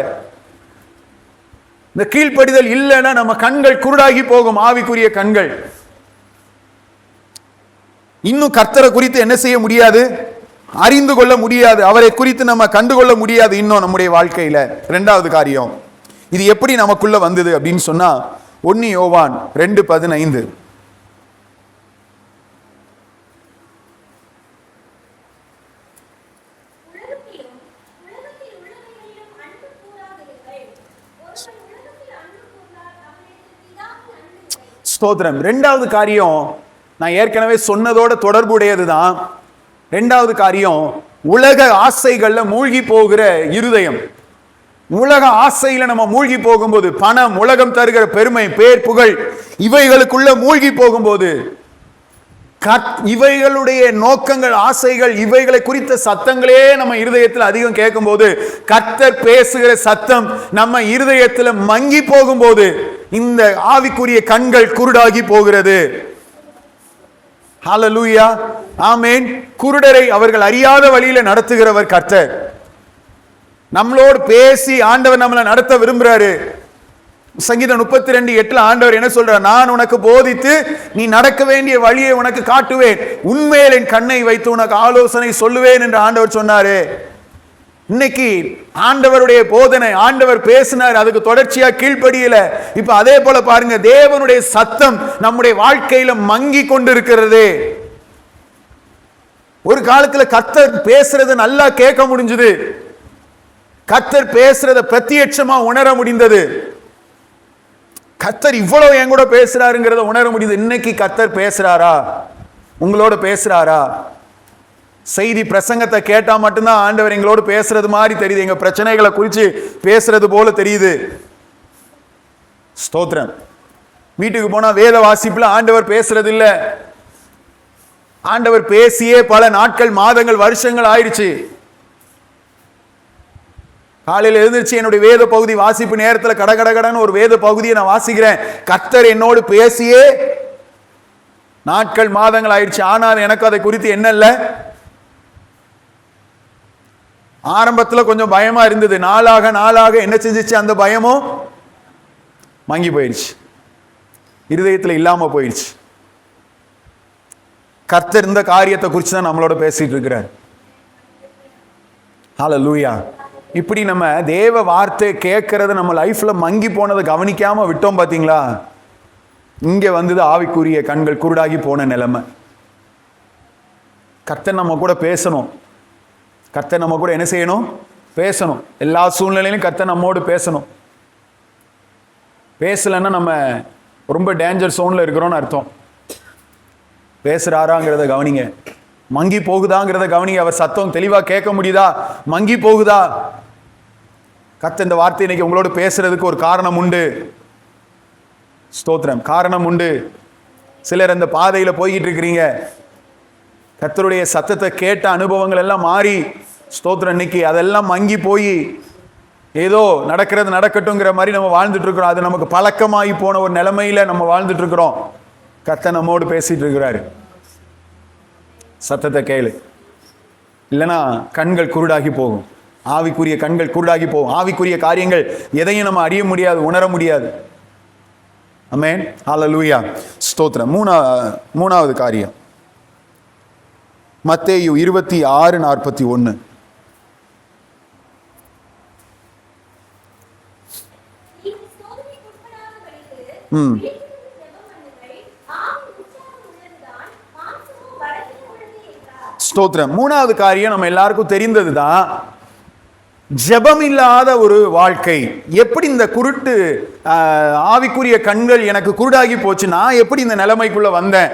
இந்த கீழ்ப்படிதல் இல்லைன்னா நம்ம கண்கள் குருடாகி போகும், ஆவிக்குரிய கண்கள். இன்னும் கர்த்தரை குறித்து என்ன செய்ய முடியாது? அறிந்து கொள்ள முடியாது. அவரை குறித்து நம்ம கண்டுகொள்ள முடியாது இன்னும் நம்முடைய வாழ்க்கையில. இரண்டாவது காரியம், இது எப்படி நமக்குள்ள வந்தது அப்படின்னு சொன்னா 1 யோவான் 2:15. ஸ்தோத்திரம். இரண்டாவது காரியம் நான் ஏற்கனவே சொன்னதோட தொடர்புடையது தான். இரண்டாவது காரியம், உலக ஆசைகள்ல மூழ்கி போகிற இருதயம். உலக ஆசையில நம்ம மூழ்கி போகும்போது, பணம், உலகம் தருகிற பெருமை, பேர், புகழ், இவைகளுக்குள்ள மூழ்கி போகும்போது, இவைகளுடைய நோக்கங்கள், ஆசைகள், இவைகளை குறித்த சத்தங்களே நம்ம இருதயத்தில் அதிகம் கேட்கும் போது, கர்த்தர் பேசுகிற சத்தம் நம்ம இருதயத்தில் மங்கி போகும்போது இந்த ஆவிக்குரிய கண்கள் குருடாகி போகிறது. ஹல்லேலூயா, ஆமென். குருடரை அவர்கள் அறியாத வழியில நடத்துகிறவர் கர்த்தர். நம்மளோடு பேசி ஆண்டவர் நம்மளை நடத்த விரும்புறாரு. சங்கீதம் 32:8 ஆண்டவர் என்ன சொல்றார்? நான் உனக்கு போதித்து நீ நடக்க வேண்டிய வழியை உனக்கு காட்டுவேன், உன்மேல் என் கண்ணை வைத்து உனக்கு ஆலோசனை சொல்லுவேன் என்று ஆண்டவர் சொன்னாரு. இன்னைக்கு ஆண்டவருடைய போதனை, ஆண்டவர் பேசினார், அதுக்கு தொடர்ச்சியா கீழ்ப்படியல. இப்ப அதே போல பாருங்க, தேவனுடைய சத்தம் நம்முடைய வாழ்க்கையில மங்கி கொண்டிருக்கிறது. ஒரு காலத்துல கர்த்தர் பேசுறது நல்லா கேட்க முடிஞ்சது, கர்த்தர் பேசுறத பிரத்யட்சமா உணர முடிந்தது, கர்த்தர் இவ்வளவு என் கூட பேசுறாருங்கிறத உணர முடியுது. இன்னைக்கு கர்த்தர் பேசுறாரா? உங்களோட பேசுறாரா? செய்தி பிரசங்கத்தை கேட்டா மட்டும்தான் ஆண்டவர் எங்களோடு பேசுறது மாதிரி தெரியுது, எங்க பிரச்சனைகளை குறித்து பேசுறது போல தெரியுது. ஸ்தோத்திரம். வீட்டுக்கு போனா வேத வாசிப்புல ஆண்டவர் பேசுறது இல்ல. ஆண்டவர் பேசியே பல நாட்கள், மாதங்கள், வருஷங்கள் ஆயிடுச்சு. காலையில் எழுந்திருச்சு என்னுடைய வேத பகுதி வாசிப்பு நேரத்தில் கடகடகடன்னு ஒரு வேத பகுதியை நான் வாசிக்கிறேன். கர்த்தர் என்னோடு பேசியே நாட்கள், மாதங்கள் ஆயிடுச்சு. ஆனால் எனக்கு அதை குறித்து என்ன இல்லை. ஆரம்பத்தில் கொஞ்சம் பயமா இருந்தது. நாளாக நாளாக என்ன செஞ்சிச்சு? அந்த பயமும் மங்கி போயிடுச்சு, இருதயத்தில் இல்லாம போயிடுச்சு. கர்த்தர் இந்த காரியத்தை குறித்து தான் நம்மளோட பேசிட்டு இருக்கிறார். ஹல்லேலூயா. இப்படி நம்ம தேவ வார்த்தை கேட்கறது நம்ம லைஃப்ல மங்கி போனதை கவனிக்காம விட்டோம் பாத்தீங்களா? இங்க வந்தது ஆவிக்குரிய கண்கள் குருடாகி போன நிலைமை. கர்த்தர் நம்ம கூட பேசணும். கர்த்தர் நம்ம கூட என்ன செய்யணும்? பேசணும். எல்லா சூழ்நிலையிலும் கர்த்தர் நம்மோடு பேசணும். பேசலைன்னா நம்ம ரொம்ப டேஞ்சர் சோன்ல இருக்கிறோம்னு அர்த்தம். பேசுறாராங்கிறத கவனிங்க. மங்கி போகுதாங்கிறத கவனிங்க. அவர் சத்தம் தெளிவா கேட்க முடியுதா? மங்கி போகுதா? கர்த்தர் இந்த வார்த்தை இன்னைக்கு உங்களோட பேசுறதுக்கு ஒரு காரணம் உண்டு. ஸ்தோத்திரம். காரணம் உண்டு. சிலர் அந்த பாதையில போய்கிட்டு இருக்கிறீங்க, கர்த்தருடைய சத்தத்தை கேட்ட அனுபவங்கள் எல்லாம் மாறி, ஸ்தோத்திரம், இன்னைக்கு அதெல்லாம் மங்கி போய் ஏதோ நடக்கிறது நடக்கட்டுங்கிற மாதிரி நம்ம வாழ்ந்துட்டு இருக்கிறோம். அது நமக்கு பழக்கமாகி போன ஒரு நிலைமையில நம்ம வாழ்ந்துட்டு இருக்கிறோம். கர்த்தர் நம்மோடு பேசிட்டு இருக்கிறாரு. சத்தத்தை கேளு, இல்லைன்னா கண்கள் குருடாகி போகும். ஆவிக்குரிய கண்கள் குருடாகி போகும். ஆவிக்குரிய காரியங்கள் எதையும் நம்ம அறிய முடியாது, உணர முடியாது. ஆமென். ஹல்லேலூயா. ஸ்தோத்திரம். மூணாவது காரியம், மத்தேயு 26:41. ஸ்தோத்திரம். மூணாவது காரியம் நம்ம எல்லாருக்கும் தெரிந்தது தான், ஜெபம் இல்லாத ஒரு வாழ்க்கை. எப்படி இந்த குருட்டு ஆவிக்குரிய கண்கள் எனக்கு குருடாகி போச்சு, நான் எப்படி இந்த நிலைமைக்குள்ள வந்தேன்,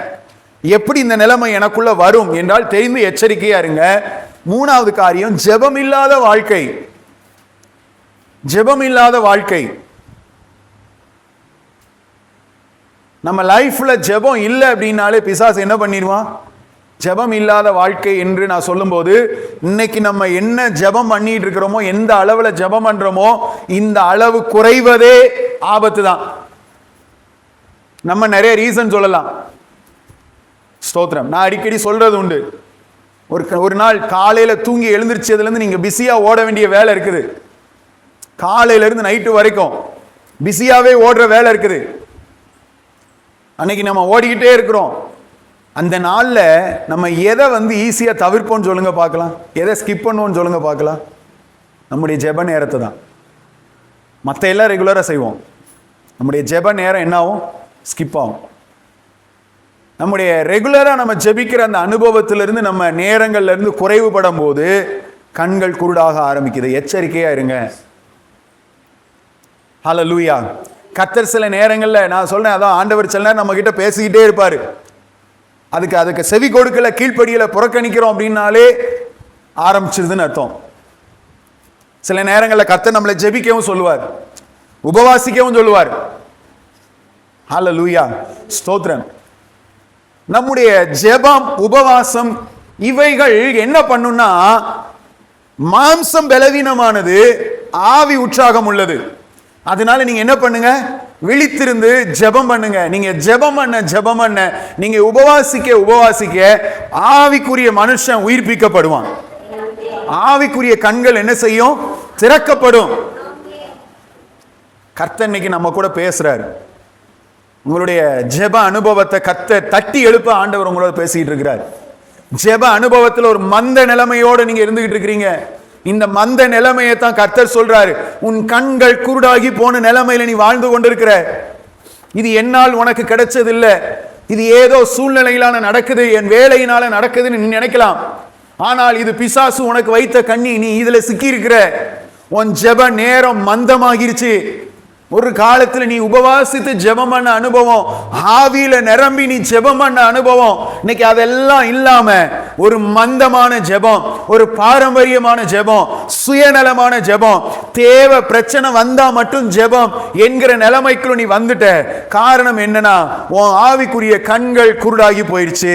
எப்படி இந்த நிலைமை எனக்குள்ள வரும் என்றால் தெரிந்து எச்சரிக்கையா இருங்க. மூணாவது காரியம், ஜெபம் இல்லாத வாழ்க்கை. ஜெபம் இல்லாத வாழ்க்கை. நம்ம லைஃப்ல ஜெபம் இல்லை அப்படின்னாலே பிசாசு என்ன பண்ணிடுவான்? ஜெபம் இல்லாத வாழ்க்கை என்று நான் சொல்லும்போது, இன்னைக்கு நம்ம என்ன ஜெபம் பண்ணிட்டு இருக்கிறோமோ, எந்த அளவுல ஜெபம் பண்றோமோ, இந்த அளவு குறைவதே ஆபத்து தான். நம்ம நிறைய ரீசன் சொல்லலாம். ஸ்தோத்திரம். நான் அடிக்கடி சொல்றது உண்டு, ஒரு நாள் காலையில தூங்கி எழுந்திருச்சதுல இருந்து நீங்க பிஸியா ஓட வேண்டிய வேலை இருக்குது. காலையில இருந்து நைட்டு வரைக்கும் பிஸியாவே ஓடுற வேலை இருக்குது. அன்னைக்கு நம்ம ஓடிக்கிட்டே இருக்கிறோம். அந்த நாளில் நம்ம எதை ஈஸியாக தவிர்ப்போம்னு சொல்லுங்க பார்க்கலாம், எதை ஸ்கிப் பண்ணுவோம்னு சொல்லுங்க பார்க்கலாம். நம்முடைய ஜெப நேரத்தை தான். மற்ற எல்லாம் ரெகுலராக செய்வோம், நம்முடைய ஜெப நேரம் என்ன ஆகும்? ஸ்கிப் ஆகும். நம்முடைய ரெகுலராக நம்ம ஜெபிக்கிற அந்த அனுபவத்திலிருந்து நம்ம நேரங்கள்லேருந்து குறைவுபடும் போது கண்கள் குருடாக ஆரம்பிக்குது. எச்சரிக்கையாக இருங்க. ஹல்லேலூயா. கர்த்தர் சில நேரங்களில் நான் சொல்றேன், அதான் ஆண்டவர் சில நேரம் நம்ம கிட்ட பேசிக்கிட்டே இருப்பார். அதுக்கு செவி கொடுக்கல, கீழ்ப்படியில, புறக்கணிக்கிறோம் அப்படின்னாலே ஆரம்பிச்சிருதுன்னு அர்த்தம். சில நேரங்களில் கர்த்தர் நம்மளை ஜெபிக்கவும் சொல்லுவார், உபவாசிக்கவும் சொல்லுவார். ஹல்லேலூயா, ஸ்தோத்திரம். நம்முடைய ஜெபம், உபவாசம் இவைகள் என்ன பண்ணும்னா, மாம்சம் பலவீனமானது, ஆவி உற்சாகம் உள்ளது. அதனால நீங்க என்ன பண்ணுங்க? விழித்திருந்து ஜெபம் பண்ணுங்க. நீங்க ஜெபம் பண்ண நீங்க உபவாசிக்க ஆவிக்குரிய மனுஷன் உயிர்ப்பிக்கப்படுவான். ஆவிக்குரிய கண்கள் என்ன செய்யும்? திறக்கப்படும். கர்த்தர் இன்னைக்கு நம்ம கூட பேசுறாரு. உங்களுடைய ஜெப அனுபவத்தை கர்த்தர் தட்டி எழுப்ப ஆண்டவர் உங்களோட பேசிட்டு இருக்கிறார். ஜெப அனுபவத்தில் ஒரு மந்த நிலைமையோடு நீங்க இருந்துகிட்டு இருக்கிறீங்க. இந்த மந்த நிலைமையை தான் கர்த்தர் சொல்றாரு, உன் கண்கள் குருடாகி போன நிலைமையில நீ வாழ்ந்து கொண்டிருக்கிற. இது என்னால் உனக்கு கிடைச்சது இல்லை, இது ஏதோ சூழ்நிலையிலான நடக்குது, என் வேலையினால நடக்குதுன்னு நீ நினைக்கலாம். ஆனால் இது பிசாசு உனக்கு வைத்த கண்ணி. நீ இதுல சிக்கி இருக்கிற. உன் ஜெப நேரம் மந்தமாகிருச்சு. ஒரு காலத்துல நீ உபவாசித்து ஜெபம் பண்ண அனுபவம், ஆவியில நிரம்பி நீ ஜெபம் பண்ண அனுபவம், இன்னைக்கு அதெல்லாம் இல்லாம ஒரு மந்தமான ஜெபம், ஒரு பாரம்பரியமான ஜெபம், சுயநலமான ஜெபம், தேவ பிரச்சனை வந்தா மட்டும் ஜெபம் என்கிற நிலைமைக்குள்ள நீ வந்துட்ட. காரணம் என்னன்னா, உன் ஆவிக்குரிய கண்கள் குருடாகி போயிடுச்சு.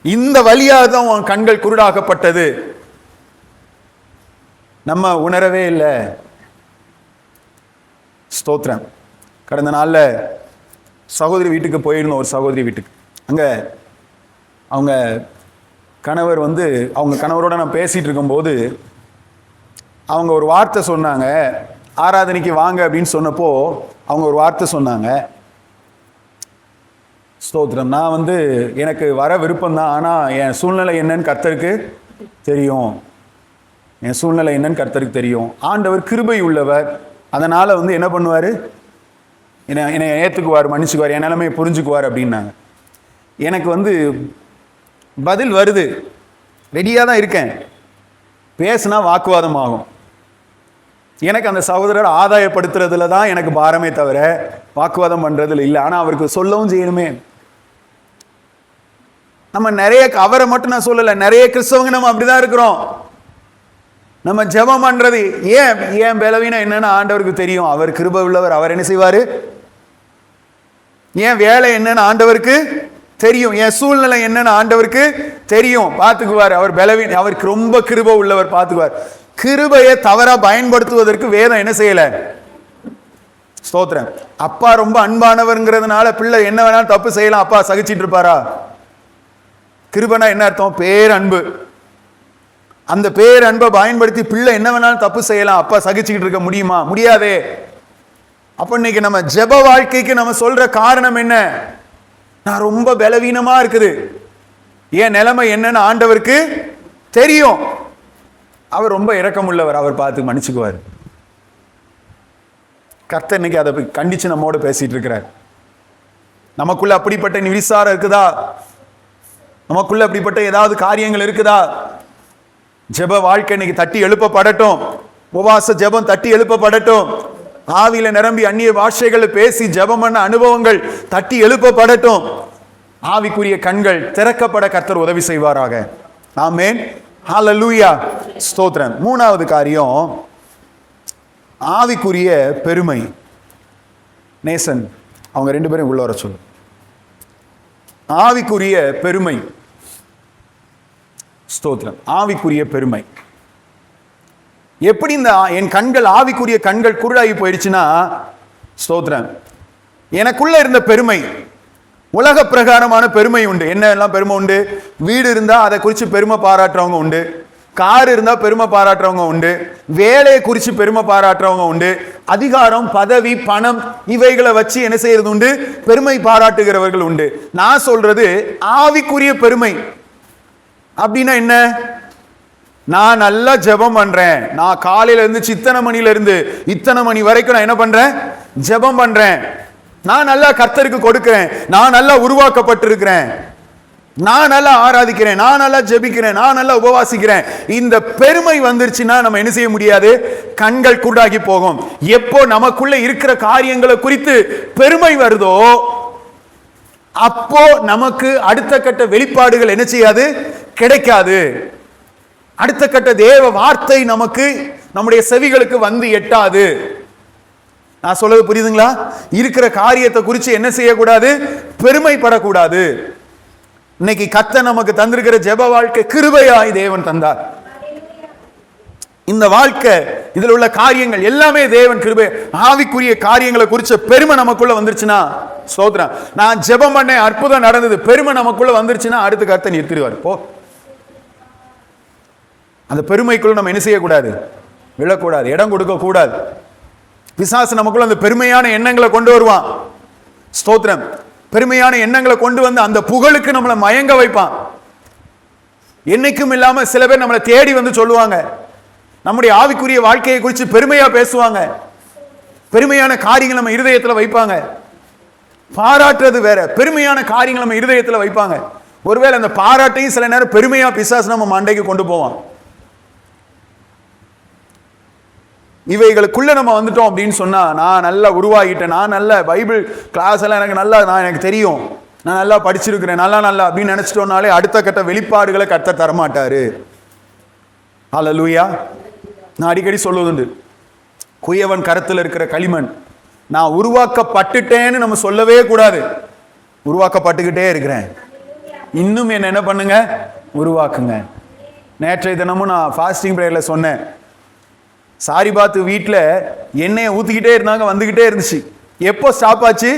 இந்த வழியாக தான் உன் கண்கள் குருடாக்கப்பட்டது. நம்ம உணரவே இல்லை. ஸ்தோத்திரம். கடந்த நாளில் சகோதரி வீட்டுக்கு போயிருந்தோம், ஒரு சகோதரி வீட்டுக்கு. அங்கே அவங்க கணவர் அவங்க கணவரோட நான் பேசிகிட்டு இருக்கும்போது அவங்க ஒரு வார்த்தை சொன்னாங்க. ஆராதனைக்கு வாங்க அப்படின்னு சொன்னப்போ அவங்க ஒரு வார்த்தை சொன்னாங்க. ஸ்தோத்திரம். நான் எனக்கு வர விருப்பம்தான், ஆனால் என் சூழ்நிலை என்னன்னு கர்த்தருக்கு தெரியும். என் சூழ்நிலை என்னன்னு கர்த்தருக்கு தெரியும். ஆண்டவர் கிருபை உள்ளவர். அதனால் என்ன பண்ணுவார்? என்னை ஏற்றுக்குவார், மன்னிச்சுக்குவார், என் நிலைமையை புரிஞ்சுக்குவார் அப்படின்னாங்க. எனக்கு பதில் வருது, ரெடியாக தான் இருக்கேன். பேசுனா வாக்குவாதம் ஆகும். எனக்கு அந்த சகோதரர் ஆதாயப்படுத்துறதுல தான் எனக்கு பாரமே தவிர வாக்குவாதம் பண்ணுறதுல இல்லை. ஆனால் அவருக்கு சொல்லவும் செய்யணுமே. நம்ம நிறைய, அவரை மட்டும் நான் சொல்லலை, நிறைய கிறிஸ்தவங்க நம்ம அப்படிதான் இருக்கிறோம். நம்ம ஜெபம் பண்றது ஏன் பலவீனம் என்னன்னு ஆண்டவருக்கு தெரியும். அவர் கிருபை உள்ளவர். அவர் என்ன செய்வாரு? ஏன் வேலை என்னன்னு ஆண்டவருக்கு தெரியும். என் சூழ்நிலை என்னன்னு ஆண்டவருக்கு தெரியும், பார்த்துக்குவார். அவர் பலவீனம், அவருக்கு ரொம்ப கிருபை உள்ளவர், பார்த்துக்குவார். கிருபையை தவறா பயன்படுத்துவதற்கு வேதம் என்ன செய்யல? ஸ்தோத்திரம். அப்பா ரொம்ப அன்பானவர்ங்கிறதுனால பிள்ளை என்ன வேணாலும் தப்பு செய்யலாம், அப்பா சகிச்சிட்டு இருப்பாரா? கிருபைனா என்ன அர்த்தம்? பேரன்பு. அந்த பேரன்பை பயன்படுத்தி பிள்ளை என்ன வேணாலும் தப்பு செய்யலாம், அப்பா சகிச்சுக்கிட்டு இருக்க முடியுமா? முடியாதே. அப்ப இன்னைக்கு நம்ம ஜெப வாழ்க்கைக்கு நம்ம சொல்ற காரணம் என்ன? நான் ரொம்ப பலவீனமா இருக்குது, என் நிலைமை என்னன்னு ஆண்டவருக்கு தெரியும். அவர் ரொம்ப இரக்கமுள்ளவர், அவர் பார்த்து மன்னிச்சுக்குவார். கர்த்தர் இன்னைக்கு அதை கண்டிச்சு நம்மோட பேசிட்டு இருக்கிறார். நமக்குள்ள அப்படிப்பட்ட நிவிசாரம் இருக்குதா? நமக்குள்ள அப்படிப்பட்ட ஏதாவது காரியங்கள் இருக்குதா? ஜெப வாழ்க்கை இன்னைக்கு தட்டி எழுப்பப்படட்டும். உபவாச ஜெபம் தட்டி எழுப்பப்படட்டும். ஆவியில நிரம்பி அந்நிய பாஷைகளை பேசி ஜெபம் பண்ண அனுபவங்கள் தட்டி எழுப்பப்படட்டும். ஆவிக்குரிய கண்கள் திறக்கப்பட கர்த்தர் உதவி செய்வாராக. ஆமென். ஹல்லேலூயா. ஸ்தோத்திரம். மூணாவது காரியம், ஆவிக்குரிய பெருமை. நேசன் அவங்க ரெண்டு பேரும் உள்ள வர சொல்லு. ஆவிக்குரிய பெருமை. ஸ்தோத்திரம். ஆவிக்குரிய பெருமை. எப்படி இந்த என் கண்கள், ஆவிக்குரிய கண்கள் குருடாகி போயிடுச்சுன்னா, ஸ்தோத்திரம், எனக்குள்ள இருந்த பெருமை, உலக பிரகாரமான பெருமை உண்டு. என்ன எல்லாம் பெருமை உண்டு? வீடு இருந்தா அதை குறித்து பெருமை பாராட்டுறவங்க உண்டு, கார் இருந்தா பெருமை பாராட்டுறவங்க உண்டு, வேலையை குறித்து பெருமை பாராட்டுறவங்க உண்டு, அதிகாரம் பதவி பணம் இவைகளை வச்சு என்ன செய்யறது உண்டு, பெருமை பாராட்டுகிறவர்கள் உண்டு. நான் சொல்றது ஆவிக்குரிய பெருமை அப்படின்னா என்ன? நான் நல்லா ஜெபம் பண்றேன், நான் காலையில இருந்து இத்தனை மணில இருந்து இத்தனை மணி வரைக்கும் நான் என்ன பண்றேன், ஜெபம் பண்றேன், நான் நல்லா கர்த்தருக்கு கொடுக்கிறேன், நான் நல்லா உருவாக்கப்பட்டிருக்கிறேன், நான் நல்லா ஆராதிக்கிறேன், நான் நல்லா ஜெபிக்கிறேன், நான் நல்லா உபவாசிக்கிறேன். இந்த பெருமை வந்துருச்சுன்னா நம்ம என்ன செய்ய முடியாது, கண்கள் குருடாகி போகும். எப்போ நமக்குள்ள இருக்கிற காரியங்களை குறித்து பெருமை வருதோ அப்போ நமக்கு அடுத்த கட்ட வெளிப்பாடுகள் என்ன செய்யாது, கிடைக்காது. அடுத்த கட்ட தேவ வார்த்தை நமக்கு நம்முடைய செவிகளுக்கு வந்து எட்டாது. நான் சொல்றது புரியுதுங்களா? இருக்கிற காரியத்தை குறித்து என்ன செய்யக்கூடாது, பெருமைப்படக்கூடாது. இன்னைக்கு கர்த்தர் நமக்கு தந்திருக்கிற ஜெப வாழ்க்கை கிருபையாய் தேவன் தந்தார். இந்த வாழ்க்கை, இதில் உள்ள காரியங்கள் எல்லாமே தேவன் கிருபை. ஆவிக்குரிய காரியங்களை குறிச்ச பெருமை நமக்குள்ள வந்துருச்சுன்னா ஸ்தோத்திரம். நான் ஜெபம் பண்ணேன், அற்புதம் நடந்தது, பெருமை நமக்குள்ள வந்துருச்சுன்னா அடுத்து கர்த்தர் நிறுத்திடுவார். போ, அந்த பெருமைக்குள்ள நம்ம என்ன செய்யக்கூடாது, விழக்கூடாது, இடம் கொடுக்க கூடாது. பிசாசு நமக்குள்ள அந்த பெருமையான எண்ணங்களை கொண்டு வருவான். ஸ்தோத்திரம். பெருமையான எண்ணங்களை கொண்டு வந்து அந்த புகழுக்கு நம்மளை மயங்க வைப்பான். என்னைக்கும் இல்லாம சில பேர் நம்மளை தேடி வந்து சொல்லுவாங்க, நம்முடைய ஆவிக்குரிய வாழ்க்கையை குறித்து பெருமையா பேசுவாங்க, பெருமையான காரியங்கள் நம்ம இருதயத்தில் வைப்பாங்க. பாராட்டுறது வேற, பெருமையான காரியங்கள் நம்ம இருதயத்தில் வைப்பாங்க. ஒருவேளை அந்த பாராட்டையும் சில நேரம் பெருமையா பிசாசு நம்ம மண்டைக்கு கொண்டு போவான். இவைகளுக்குள்ள நம்ம வந்துட்டோம் அப்படின்னு சொன்னா, நான் நல்லா உருவாகிட்டேன், நான் நல்ல பைபிள் கிளாஸ் எல்லாம் எனக்கு தெரியும், நான் நல்லா படிச்சிருக்கிறேன், நல்லா அப்படின்னு நினைச்சிட்டோம்னாலே அடுத்த கட்ட வெளிப்பாடுகளை கர்த்தர் தரமாட்டாரு. ஹல்லேலூயா. நான் அடிக்கடி சொல்லுவது, குயவன் கரத்தில் இருக்கிற களிமண். நான் உருவாக்கப்பட்டுட்டேன்னு நம்ம சொல்லவே கூடாது. உருவாக்கப்பட்டுக்கிட்டே இருக்கிறேன், இன்னும் என்ன பண்ணுங்க, உருவாக்குங்க. நேற்றைய தினமும் நான் ஃபாஸ்டிங் பிரேயர்ல சொன்னேன், சாரி பாத்து வீட்டில் எண்ணெயை ஊற்றிக்கிட்டே இருந்தாங்க, வந்துக்கிட்டே இருந்துச்சு. எப்போ ஸ்டாப் ஆச்சு,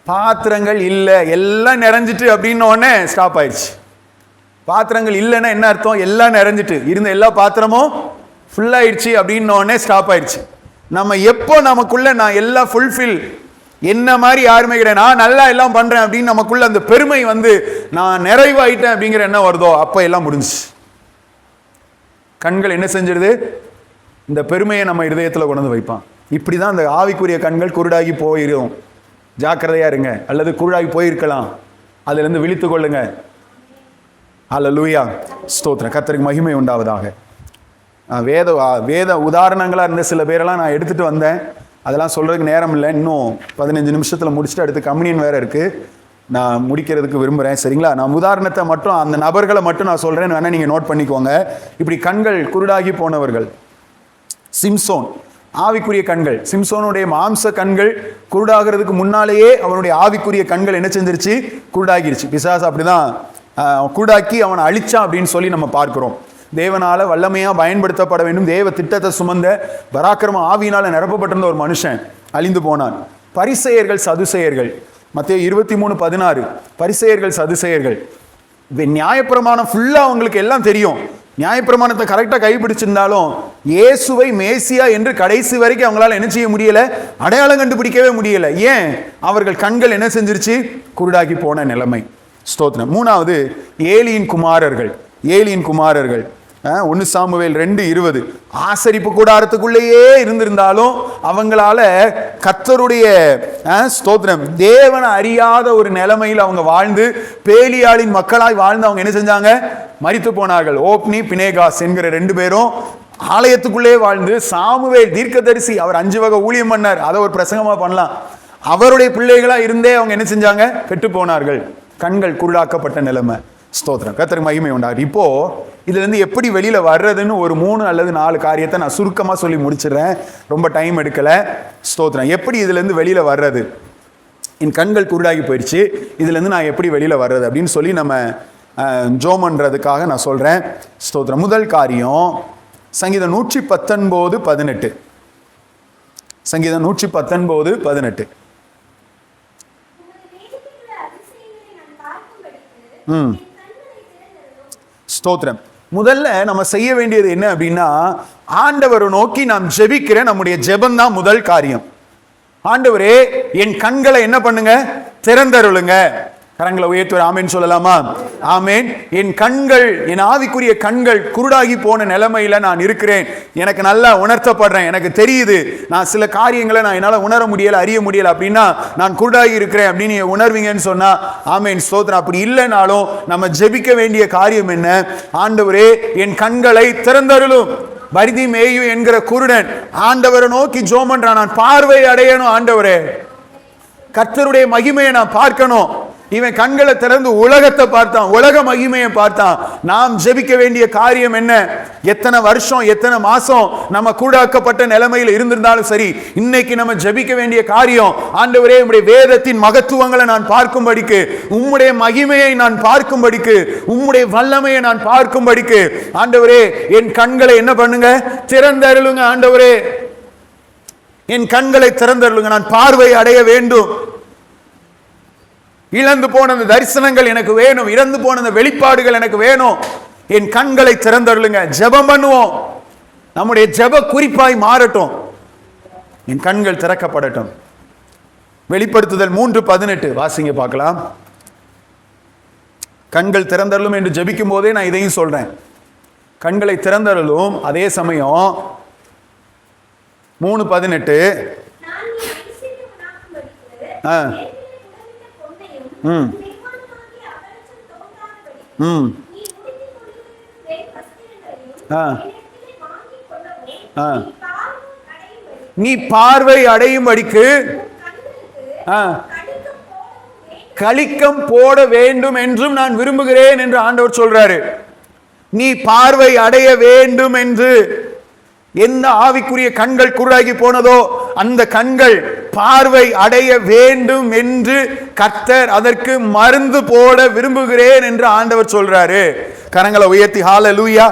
பாத்திரங்கள் இல்லை, எல்லாம் நிறைஞ்சிட்டு அப்படின்ன உடனே ஸ்டாப் ஆயிடுச்சு. பாத்திரங்கள் இல்லைன்னா என்ன அர்த்தம், எல்லாம் நிறைஞ்சிட்டு இருந்த எல்லா பாத்திரமும் ஃபுல் ஆயிடுச்சு அப்படின்ன உடனே ஸ்டாப் ஆயிடுச்சு. நம்ம எப்போ நமக்குள்ள நான் எல்லாம் ஃபுல்ஃபில், என்ன மாதிரி யாருமே கிடையாது, நான் நல்லா எல்லாம் பண்றேன் அப்படின்னு நமக்குள்ள அந்த பெருமை வந்து நான் நிறைவாயிட்டேன் அப்படிங்கிற என்ன வருதோ அப்போ எல்லாம் முடிஞ்சு. கண்கள் என்ன செஞ்சிருது, இந்த பெருமையை நம்ம இருதயத்தில் கொண்டு வந்து வைப்பான். இப்படி தான் அந்த ஆவிக்குரிய கண்கள் குருடாகி போயிடும். ஜாக்கிரதையா இருங்க, அல்லது குருடாகி போயிருக்கலாம், அதுலேருந்து விழித்து கொள்ளுங்க. ஹல்லேலூயா. ஸ்தோத்திரம். கர்த்தருக்கு மகிமை உண்டாவதாக. வேத உதாரணங்களாக இருந்த சில பேரெல்லாம் நான் எடுத்துகிட்டு வந்தேன், அதெல்லாம் சொல்கிறதுக்கு நேரம் இல்லை. இன்னும் 15 நிமிஷத்தில் முடிச்சுட்டு அடுத்து கம்யூனியன் வேறு இருக்குது, நான் முடிக்கிறதுக்கு விரும்புகிறேன். சரிங்களா? நான் உதாரணத்தை மட்டும், அந்த நபர்களை மட்டும் நான் சொல்கிறேன், வேணால் நீங்கள் நோட் பண்ணிக்கோங்க. இப்படி கண்கள் குருடாகி போனவர்கள், சிம்சோன் ஆவிக்குரிய கண்கள், சிம்சோனுடைய மாம்ச கண்கள் குருடாகிறதுக்கு முன்னாலேயே அவனுடைய ஆவிக்குரிய கண்கள் என்ன செஞ்சிருச்சு, குருடாகிருச்சு. பிசாசு அப்படிதான் குருடாக்கி அவனை அழிச்சான் அப்படின்னு சொல்லி நம்ம பார்க்கிறோம். தேவனால வல்லமையா பயன்படுத்தப்பட வேண்டும், தேவ திட்டத்தை சுமந்த பராக்கிரம ஆவியினால நிரப்பப்பட்டிருந்த ஒரு மனுஷன் அழிந்து போனான். பரிசேயர்கள் சதுசேயர்கள், மத்தேயு 23:16. பரிசேயர்கள் சதுசேயர்கள், நியாயப்பிரமாணம் ஃபுல்லா அவங்களுக்கு எல்லாம் தெரியும், நியாயப்பிரமாணத்தை கரெக்டாக கைப்பிடிச்சிருந்தாலும் இயேசுவை மேசியா என்று கடைசி வரைக்கும் அவங்களால என்ன செய்ய முடியல, அடையாளம் கண்டுபிடிக்கவே முடியல. ஏன்? அவர்கள் கண்கள் என்ன செஞ்சிருச்சு, குருடாகி போன நிலைமை. ஸ்தோத்திரம். மூணாவது ஏலியின் குமாரர்கள். ஏலியின் குமாரர்கள் 1 சாமுவேல் 2:20. ஆசரிப்பு கூடாரத்துக்குள்ளேயே இருந்திருந்தாலும் அவங்களால கர்த்தருடைய ஸ்தோத்திரம் தேவனை அறியாத ஒரு நிலைமையில் அவங்க வாழ்ந்து, பேலியாளின் மக்களாய் வாழ்ந்து அவங்க என்ன செஞ்சாங்க, மரித்து போனார்கள். ஓப்னி பினேகாஸ் என்கிற 2 பேரும் ஆலயத்துக்குள்ளே வாழ்ந்து, சாமுவேல் தீர்க்கதரிசி அவர் 5 வகை ஊழியம் பண்ணார், அதை ஒரு பிரசங்கமா பண்ணலாம், அவருடைய பிள்ளைகளா இருந்தே அவங்க என்ன செஞ்சாங்க, கெட்டு போனார்கள். கண்கள் குருடாக்கப்பட்ட நிலைமை. ஸ்தோத்திரம். கர்த்தருக்கு மகிமை உண்டாகும். இப்போ இதுல இருந்து எப்படி வெளியில வர்றதுன்னு ஒரு 3 அல்லது 4 காரியத்தை நான் சுருக்கமா சொல்லி முடிச்சிடுறேன், ரொம்ப டைம் எடுக்கல. ஸ்தோத்திரம். எப்படி இதுல இருந்து வெளியில வர்றது, என் கண்கள் குருடாகி போயிடுச்சு, இதுல இருந்து நான் எப்படி வெளியில வர்றது அப்படின்னு சொல்லி நம்ம ஜோமன்றதுக்காக நான் சொல்றேன். ஸ்தோத்திரம். முதல் காரியம் சங்கீதம் 119:18. சங்கீதம் 119:18. ஸ்தோத்திரம். முதல்ல நம்ம செய்ய வேண்டியது என்ன அப்படின்னா, ஆண்டவரை நோக்கி நாம் ஜெபிக்கிற நம்முடைய ஜெபம் தான் முதல் காரியம். ஆண்டவரே என் கண்களை என்ன பண்ணுங்க, திறந்தருளுங்க. கரங்களை உயர்த்துவர் ஆமேன் சொல்லலாமா? ஆமேன். என் கண்கள், என் ஆவிக்குரிய கண்கள் குருடாகி போன நிலைமையில நான் இருக்கிறேன். எனக்கு நல்லா உணர்த்தப்படுறேன். எனக்கு தெரியுது நான் சில காரியங்களை நான் என்னால் உணர முடியல, அறிய முடியல அப்படின்னா நான் குருடாகி இருக்கிறேன் அப்படின்னு நீங்க உணர்வீங்கன்னு சொன்னா ஆமேன் ஸ்தோத்திரம். அப்படி இல்லைனாலும் நம்ம ஜெபிக்க வேண்டிய காரியம் என்ன? ஆண்டவரே என் கண்களை திறந்தருளும். பரிதிமேயு என்கிற குருடன் ஆண்டவரை நோக்கி ஜெபம் பண்றான். நான் பார்வை அடையணும் ஆண்டவரே, கர்த்தருடைய மகிமையை நான் பார்க்கணும். இவன் கண்களை திறந்து உலகத்தை பார்த்தான், உலக மகிமையை பார்த்தான். நாம் ஜெபிக்க வேண்டிய காரியம் என்ன? எத்தனை வருஷம் எத்தனை மாசம் நம்ம கூடாக்கப்பட்ட நிலைமையில் இருந்திருந்தாலும் சரி, இன்னைக்கு நம்ம ஜெபிக்க வேண்டிய காரியம், ஆண்டவரே உம்முடைய வேதத்தின் மகத்துவங்களை நான் பார்க்கும்படிக்கு, உம்முடைய மகிமையை நான் பார்க்கும்படிக்கு, உம்முடைய வல்லமையை நான் பார்க்கும்படிக்கு ஆண்டவரே என் கண்களை என்ன பண்ணுங்க, திறந்தருளுங்க. ஆண்டவரே என் கண்களை திறந்தருளுங்க, நான் பார்வை அடைய வேண்டும். இழந்து போன அந்த தரிசனங்கள் எனக்கு வேணும், இறந்து போன அந்த வெளிப்பாடுகள் எனக்கு வேணும். என் கண்களை திறந்தருளுங்க. ஜெபம் பண்ணுவோம். நம்முடைய ஜெப குறிப்பாய் மாறட்டும். என் கண்கள் திறக்கப்படட்டும். வெளிப்படுத்துதல் 3:18 வாசிங்க பார்க்கலாம். கண்கள் திறந்தருளும் என்று ஜெபிக்கும் போதே நான் இதையும் சொல்றேன். கண்களை திறந்தருளும். அதே சமயம் 3:18 நீ பார்வை அடையும்படிக்கு கலிக்கம் போட வேண்டும் என்றும் நான் விரும்புகிறேன் என்று ஆண்டவர் சொல்றாரு. நீ பார்வை அடைய வேண்டும் என்று. எந்த ஆவிக்குரிய கண்கள் குருடாகி போனதோ அந்த கண்கள் பார்வை அடைய வேண்டும் என்று கர்த்தர் அதற்கு மருந்து போட விரும்புகிறேன் என்று ஆண்டவர் சொல்றாரு. கரங்களை உயர்த்தி ஹalleluya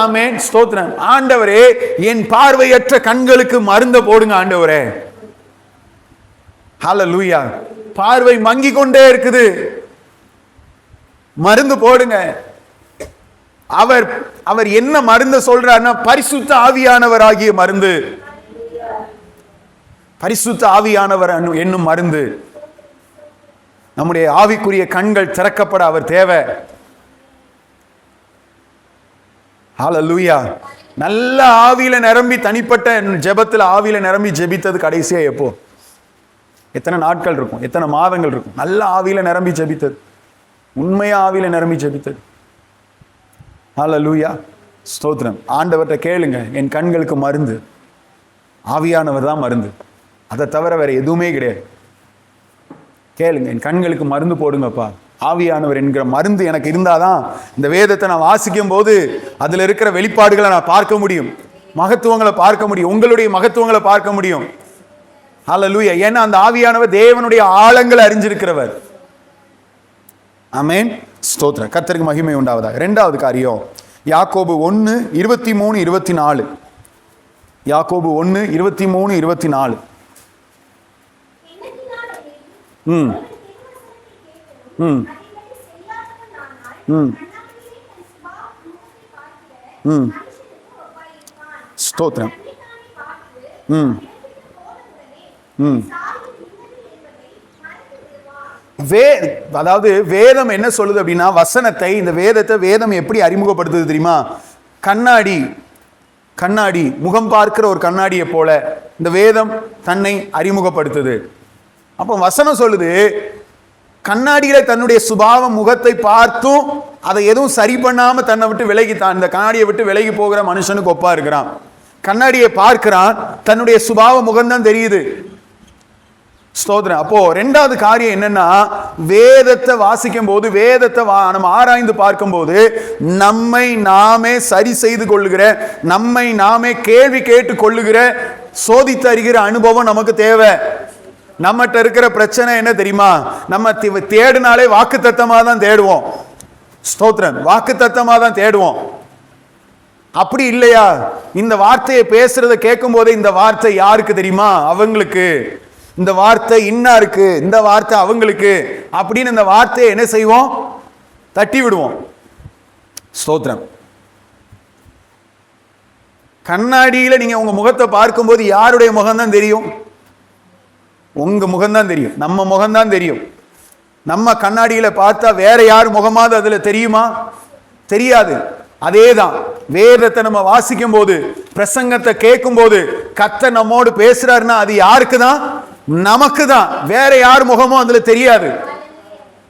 ஆமென் ஸ்தோத்திரம். ஆண்டவரே என் பார்வையற்ற கண்களுக்கு மருந்து போடுங்க ஆண்டவரே. ஹalleluya. பார்வை மங்கி கொண்டே இருக்குது, மருந்து போடுங்க. அவர் என்ன மருந்து சொல்றாருன்னா, பரிசுத்த ஆவியானவர் ஆகிய மருந்து, பரிசுத்த ஆவியானவர் என்னும் மருந்து. நம்முடைய ஆவிக்குரிய கண்கள் திறக்கப்பட அவர் தேவை. ஹalleluya. நல்ல ஆவியில நிரம்பி, தனிப்பட்ட ஜெபத்தில் ஆவியில நிரம்பி ஜெபித்தது கடைசியா எப்போ? எத்தனை நாட்கள் இருக்கும், எத்தனை மாதங்கள் இருக்கும்? நல்ல ஆவியில நிரம்பி ஜெபித்தது, உண்மையா ஆவியில நிரம்பி ஜெபித்தது. ஹalleluya ஸ்தோத்திரம். ஆண்டவர்கிட்ட கேளுங்க, என் கண்களுக்கு மருந்து ஆவியானவர் தான் மருந்து, அதை தவிர வேற எதுவுமே கிடையாது. கேளுங்க, என் கண்களுக்கு மருந்து போடுங்கப்பா. ஆவியானவர் என்கிற மருந்து எனக்கு இருந்தாதான் இந்த வேதத்தை நான் வாசிக்கும் போது அதுல இருக்கிற வெளிப்பாடுகளை நான் பார்க்க முடியும், மகத்துவங்களை பார்க்க முடியும், உங்களுடைய மகத்துவங்களை பார்க்க முடியும். ஹalleluya. ஏன்னா அந்த ஆவியானவர் தேவனுடைய ஆழங்களை அறிஞ்சிருக்கிறவர். ஆமென் ஸ்தோத்திரம். கர்த்தருக்கு மகிமை உண்டாவதாக. இரண்டாவது காரியம், யாக்கோபு 1:23-24. யாக்கோபு 1:23-24. ஸ்தோத்திரம். அதாவது வேதம் என்ன சொல்லுது அப்படின்னா, வசனத்தை, இந்த வேதத்தை வேதம் எப்படி அறிமுகப்படுத்துது தெரியுமா? கண்ணாடி முகம் பார்க்கிற ஒரு கண்ணாடியை போல இந்த வேதம் தன்னை அறிமுகப்படுத்துது. அப்போ வசனம் சொல்லுது, கண்ணாடியில தன்னுடைய சுபாவம் முகத்தை பார்த்தும் அதை எதுவும் சரி பண்ணாம தன்னை விட்டு விலகித்தான், இந்த கண்ணாடியை விட்டு விலகி போகிற மனுஷனுக்கு ஒப்பா இருக்கிறான். கண்ணாடியை பார்க்கிறான், தன்னுடைய சுபாவ முகம்தான் தெரியுது. ஸ்தோத்திரம். அப்போ ரெண்டாவது காரியம் என்னன்னா, வேதத்தை வாசிக்கும் போது, வேதத்தை நம்ம ஆராய்ந்து பார்க்கும் போது நம்மை நாமே சரி செய்து கொள்ளுகிற, நம்மை நாமே கேள்வி கேட்டு கொள்ளுகிற, சோதித்து அறிகிற அனுபவம் நமக்கு தேவை. நம்மகிட்ட இருக்கிற பிரச்சனை என்ன தெரியுமா? நம்ம தேடினாலே வாக்கு தத்தமா தான் தேடுவோம். ஸ்தோத்திரம். வாக்கு தத்தமா தான் தேடுவோம். அப்படி இல்லையா, இந்த வார்த்தையை பேசுறத கேட்கும் போதே இந்த வார்த்தை யாருக்கு தெரியுமா? அவங்களுக்கு. இந்த வார்த்தை இன்னாருக்கு, இந்த வார்த்தை அவங்களுக்கு அப்படின்னு இந்த வார்த்தையை என்ன செய்வோம்? தட்டி விடுவோம். ஸ்தோத்திரம். கண்ணாடியில நீங்க உங்க முகத்தை பார்க்கும்போது யாருடைய முகம்தான் தெரியும்? உங்க முகம்தான் தெரியும், நம்ம முகம்தான் தெரியும். நம்ம கண்ணாடியில பார்த்தா வேற யார் முகமாவது அதுல தெரியுமா? தெரியாது. அதேதான் வேதத்தை நம்ம வாசிக்கும் போது, பிரசங்கத்தை கேட்கும் போது கர்த்தர் நம்மோடு பேசுறாருன்னா அது யாருக்கு தான்? நமக்கு தான். வேற யார் முகமும் அதுல தெரியாது.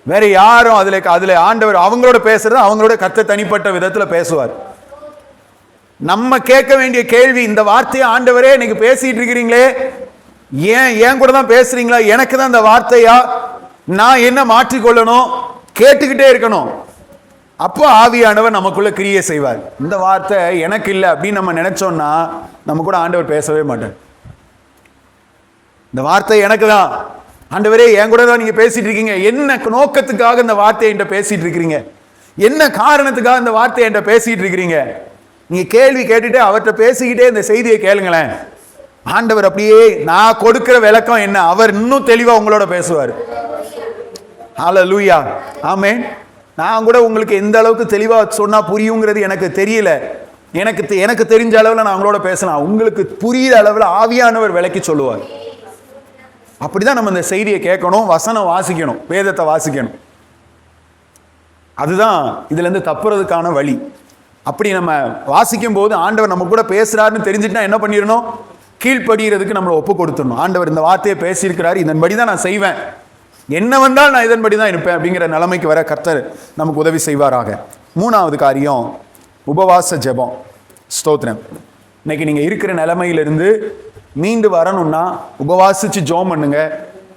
வேற யாரும் அதுல ஆண்டவர் அவங்களோட பேசுறது, அவங்களோட கர்த்தர் தனிப்பட்ட விதத்துல பேசுவார். நம்ம கேட்க வேண்டிய கேள்வி, இந்த வார்த்தையை ஆண்டவரே இன்னைக்கு பேசிட்டு இருக்கிறீங்களே, ஏன் கூட தான் பேசுறீங்களா? எனக்கு தான் இந்த வார்த்தையா? நான் என்ன மாற்றிக்கொள்ளணும்? கேட்டுக்கிட்டே இருக்கணும். அப்போ ஆவியானவர் நமக்குள்ள கிரியை செய்வார். இந்த வார்த்தை எனக்கு இல்லை அப்படின்னு நம்ம நினைச்சோம்னா நம்ம கூட ஆண்டவர் பேசவே மாட்டார். இந்த வார்த்தை எனக்கு தான், ஆண்டவரே என் கூட தான் நீங்க பேசிட்டு இருக்கீங்க, என்ன நோக்கத்துக்காக இந்த வார்த்தையை என்கிட்ட பேசிட்டு இருக்கிறீங்க, என்ன காரணத்துக்காக இந்த வார்த்தையை என்கிட்ட பேசிட்டு இருக்கிறீங்க? நீங்க கேள்வி கேட்டுட்டு அவர்கிட்ட பேசிக்கிட்டே இந்த செய்தியை கேளுங்களேன். ஆண்டவர் அப்படியே நான் கொடுக்கிற விளக்கம் என்ன, அவர் இன்னும் தெளிவா உங்களோட பேசுவார். ஹல்லேலூயா, ஆமென். நான் கூட உங்களுக்கு எந்த அளவுக்கு தெளிவா சொன்னா புரியுங்கிறது எனக்கு தெரியல. எனக்கு தெரிஞ்ச அளவில் நான் உங்களோட பேசலாம். உங்களுக்கு புரியுற அளவில் ஆவியானவர் விளக்கி சொல்லுவார். அப்படிதான் நம்ம இந்த செய்தியை கேட்கணும், வசனம் வாசிக்கணும், வேதத்தை வாசிக்கணும். அதுதான் இதுல இருந்து தப்புறதுக்கான வழி. அப்படி நம்ம வாசிக்கும் போது ஆண்டவர் நம்ம கூட பேசுறாருன்னு தெரிஞ்சுட்டா என்ன பண்ணிடணும்? கீழ்ப்படுகிறதுக்கு நம்மளை ஒப்பு கொடுத்துடணும். ஆண்டவர் இந்த வார்த்தையை பேசியிருக்கிறாரு, இதன்படி தான் நான் செய்வேன், என்ன வந்தால் நான் இதன்படி தான் இருப்பேன் அப்படிங்கிற நிலைமைக்கு வர கர்த்தர் நமக்கு உதவி செய்வாராக. மூணாவது காரியம் உபவாச ஜெபம். ஸ்தோத்திரம். இன்னைக்கு நீங்க இருக்கிற நிலைமையிலிருந்து மீண்டு வரணும்னா உபவாசிச்சு ஜெபம் பண்ணுங்க.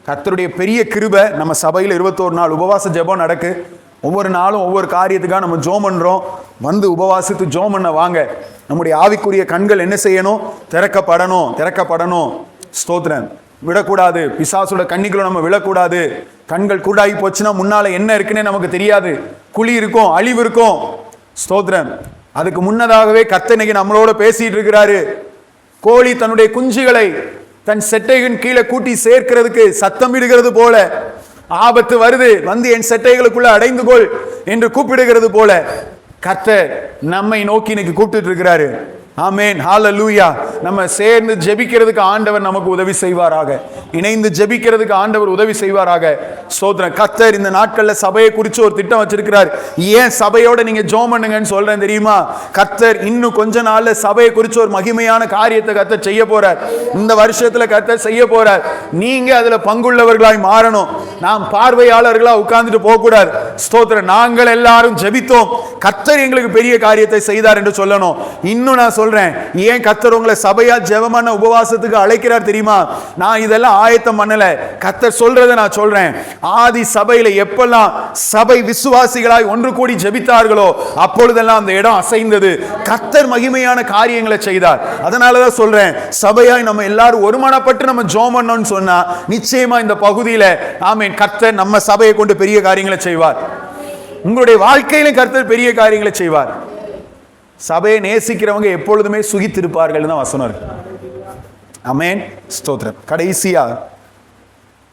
கர்த்தருடைய பெரிய கிருபை, நம்ம சபையில் 21 நாள் உபவாச ஜெபம் நடக்கு. ஒவ்வொரு நாளும் ஒவ்வொரு காரியத்துக்காக நம்ம ஜெபம் பண்றோம். வந்து உபவாசித்து ஜெபம் பண்ண வாங்க. நம்முடைய ஆவிக்குரிய கண்கள் என்ன செய்யணும்? திறக்கப்படணும். ஸ்தோத்திரம். விடக்கூடாது, பிசாசோட கண்ணிக்குள்ள நம்ம விழக்கூடாது. கண்கள் கூடாகி போச்சுன்னா முன்னால என்ன இருக்குன்னே நமக்கு தெரியாது. குழி இருக்கும், அழிவு இருக்கும். ஸ்தோத்திரம். அதுக்கு முன்னதாகவே கர்த்தர் இன்னைக்கு நம்மளோட பேசிட்டு இருக்கிறாரு. கோழி தன்னுடைய குஞ்சுகளை தன் செட்டைகளின் கீழே கூட்டி சேர்க்கிறதுக்கு சத்தம் இடுகிறது போல, ஆபத்து வருது வந்து என் செட்டைகளுக்குள்ள அடைந்து கொள் என்று கூப்பிடுகிறது போல கர்த்தர் நம்மை நோக்கி இன்னைக்கு கூப்பிட்டு இருக்கிறாரு. ஆமென், ஹல்லேலூயா. நம்ம சேர்ந்து ஜெபிக்கிறதுக்கு ஆண்டவர் நமக்கு உதவி செய்வாராக. இணைந்து ஜெபிக்கிறதுக்கு ஆண்டவர் உதவி செய்வாராக. ஸ்தோத்திரம். கர்த்தர் இந்த நாட்கள்ல சபையை குறித்து ஒரு திட்டம் வச்சிருக்கிறார். ஏன் சபையோட நீங்க ஜெபம் பண்ணுங்கன்னு சொல்றேன் தெரியுமா? கர்த்தர் இன்னும் கொஞ்ச நாள்ல சபையை குறித்து ஒரு மகிமையான காரியத்தை கர்த்தர் செய்ய போறார். இந்த வருஷத்துல கர்த்தர் செய்ய போறார். நீங்க அதுல பங்குள்ளவர்களாய் மாறணும். நாம் பார்வையாளர்களா உட்கார்ந்துட்டு போக கூடாது. ஸ்தோத்திரம். நாங்கள் எல்லாரும் ஜெபித்தோம், கர்த்தர் எங்களுக்கு பெரிய காரியத்தை செய்தார் என்று சொல்லணும். இன்னும் நான் சொல்றேன், ஏன் கர்த்தர் உங்களை சபையா ஜெபமான உபவாசத்துக்கு அழைக்கிறார் தெரியுமா? நான் இதெல்லாம் ஆயத்தம் பண்ணல, கர்த்தர் சொல்றதை நான் சொல்றேன். ஆதி சபையில எப்பெல்லாம் சபை விசுவாசிகளாய் ஒன்று கூடி ஜெபித்தார்களோ அப்பொழுதெல்லாம் அந்த இடம் அசைந்தது. கர்த்தர் மகிமையான காரியங்களை செய்தார். அதனாலதான் சொல்றேன், சபையாய் நம்ம எல்லாரும் ஒருமனப்பட்டு நம்ம ஜெபம் பண்ணோம்னு சொன்னா நிச்சயமா இந்த பகுதியில ஆமென் கர்த்தர் நம்ம சபையை கொண்டு பெரிய காரியங்களை செய்வார். உங்களுடைய வாழ்க்கையில கர்த்தர் பெரிய காரியங்களை செய்வார். சபையை நேசிக்கிறவங்க எப்பொழுதுமே சுகித்திருப்பார்கள் தான் வசனம் இருக்கு. ஆமென், ஸ்தோத்திரம். கடைசியா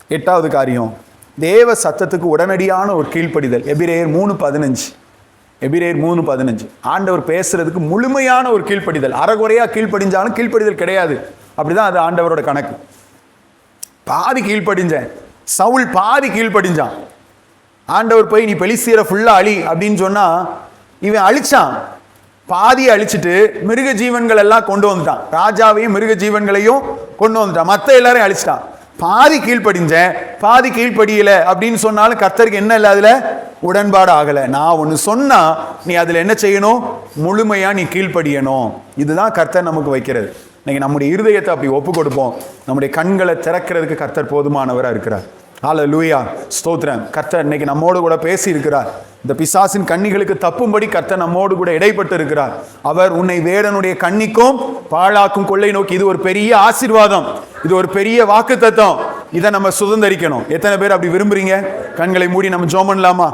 8வது காரியம் தேவ சத்தத்துக்கு உடனடியான ஒரு கீழ்ப்படிதல். எபிரேயர் 3:15 ஆண்டவர் பேசுறதுக்கு முழுமையான ஒரு கீழ்ப்படிதல். அறகுறையா கீழ்ப்படிஞ்சாலும் கீழ்ப்படிதல் கிடையாது. அப்படிதான் அது ஆண்டவரோட கணக்கு. பாதி கீழ்ப்படிஞ்சேன், சவுல் பாதி கீழ்ப்படிஞ்சான். ஆண்டவர் போய் நீ பெலிஸ்தியரை ஃபுல்லா அழி அப்படின்னு சொன்னா இவன் அழிச்சான். பாதியை அழிச்சிட்டு மிருக ஜீவன்கள் எல்லாம் கொண்டு வந்துட்டான். ராஜாவையும் மிருக ஜீவன்களையும் கொண்டு வந்துட்டான். மற்ற எல்லாரையும் அழிச்சிட்டான். பாதி கீழ்ப்படிஞ்சேன், பாதி கீழ்ப்படியல அப்படின்னு சொன்னாலும் கர்த்தருக்கு என்ன இல்லை, அதுல உடன்பாடு ஆகல. நான் ஒன்று சொன்னா நீ அதுல என்ன செய்யணும்? முழுமையா நீ கீழ்ப்படியணும். இதுதான் கர்த்தர் நமக்கு வைக்கிறது. இன்னைக்கு நம்முடைய இருதயத்தை அப்படி ஒப்பு கொடுப்போம். நம்முடைய கண்களை திறக்கிறதுக்கு கர்த்தர் போதுமானவராக இருக்கிறார். ஹல்லேலூயா, ஸ்தோத்திரம். கர்த்தர் இன்னைக்கு நம்மோடு கூட பேசி இருக்கிறார். இந்த பிசாசின் கண்ணிகளுக்கு தப்பும்படி கர்த்தர் நம்மோடு கூட இடைப்பட்டு இருக்கிறார். அவர் உன்னை வேடனுடைய கண்ணிக்கும் பாழாக்கும் கொள்ளை நோக்கி. இது ஒரு பெரிய ஆசீர்வாதம், இது ஒரு பெரிய வாக்குத்தத்தம். இதை நம்ம சுதந்தரிக்கணும். எத்தனை பேர் அப்படி விரும்புறீங்க? கண்களை மூடி நம்ம ஜெபம் பண்ணலாமா?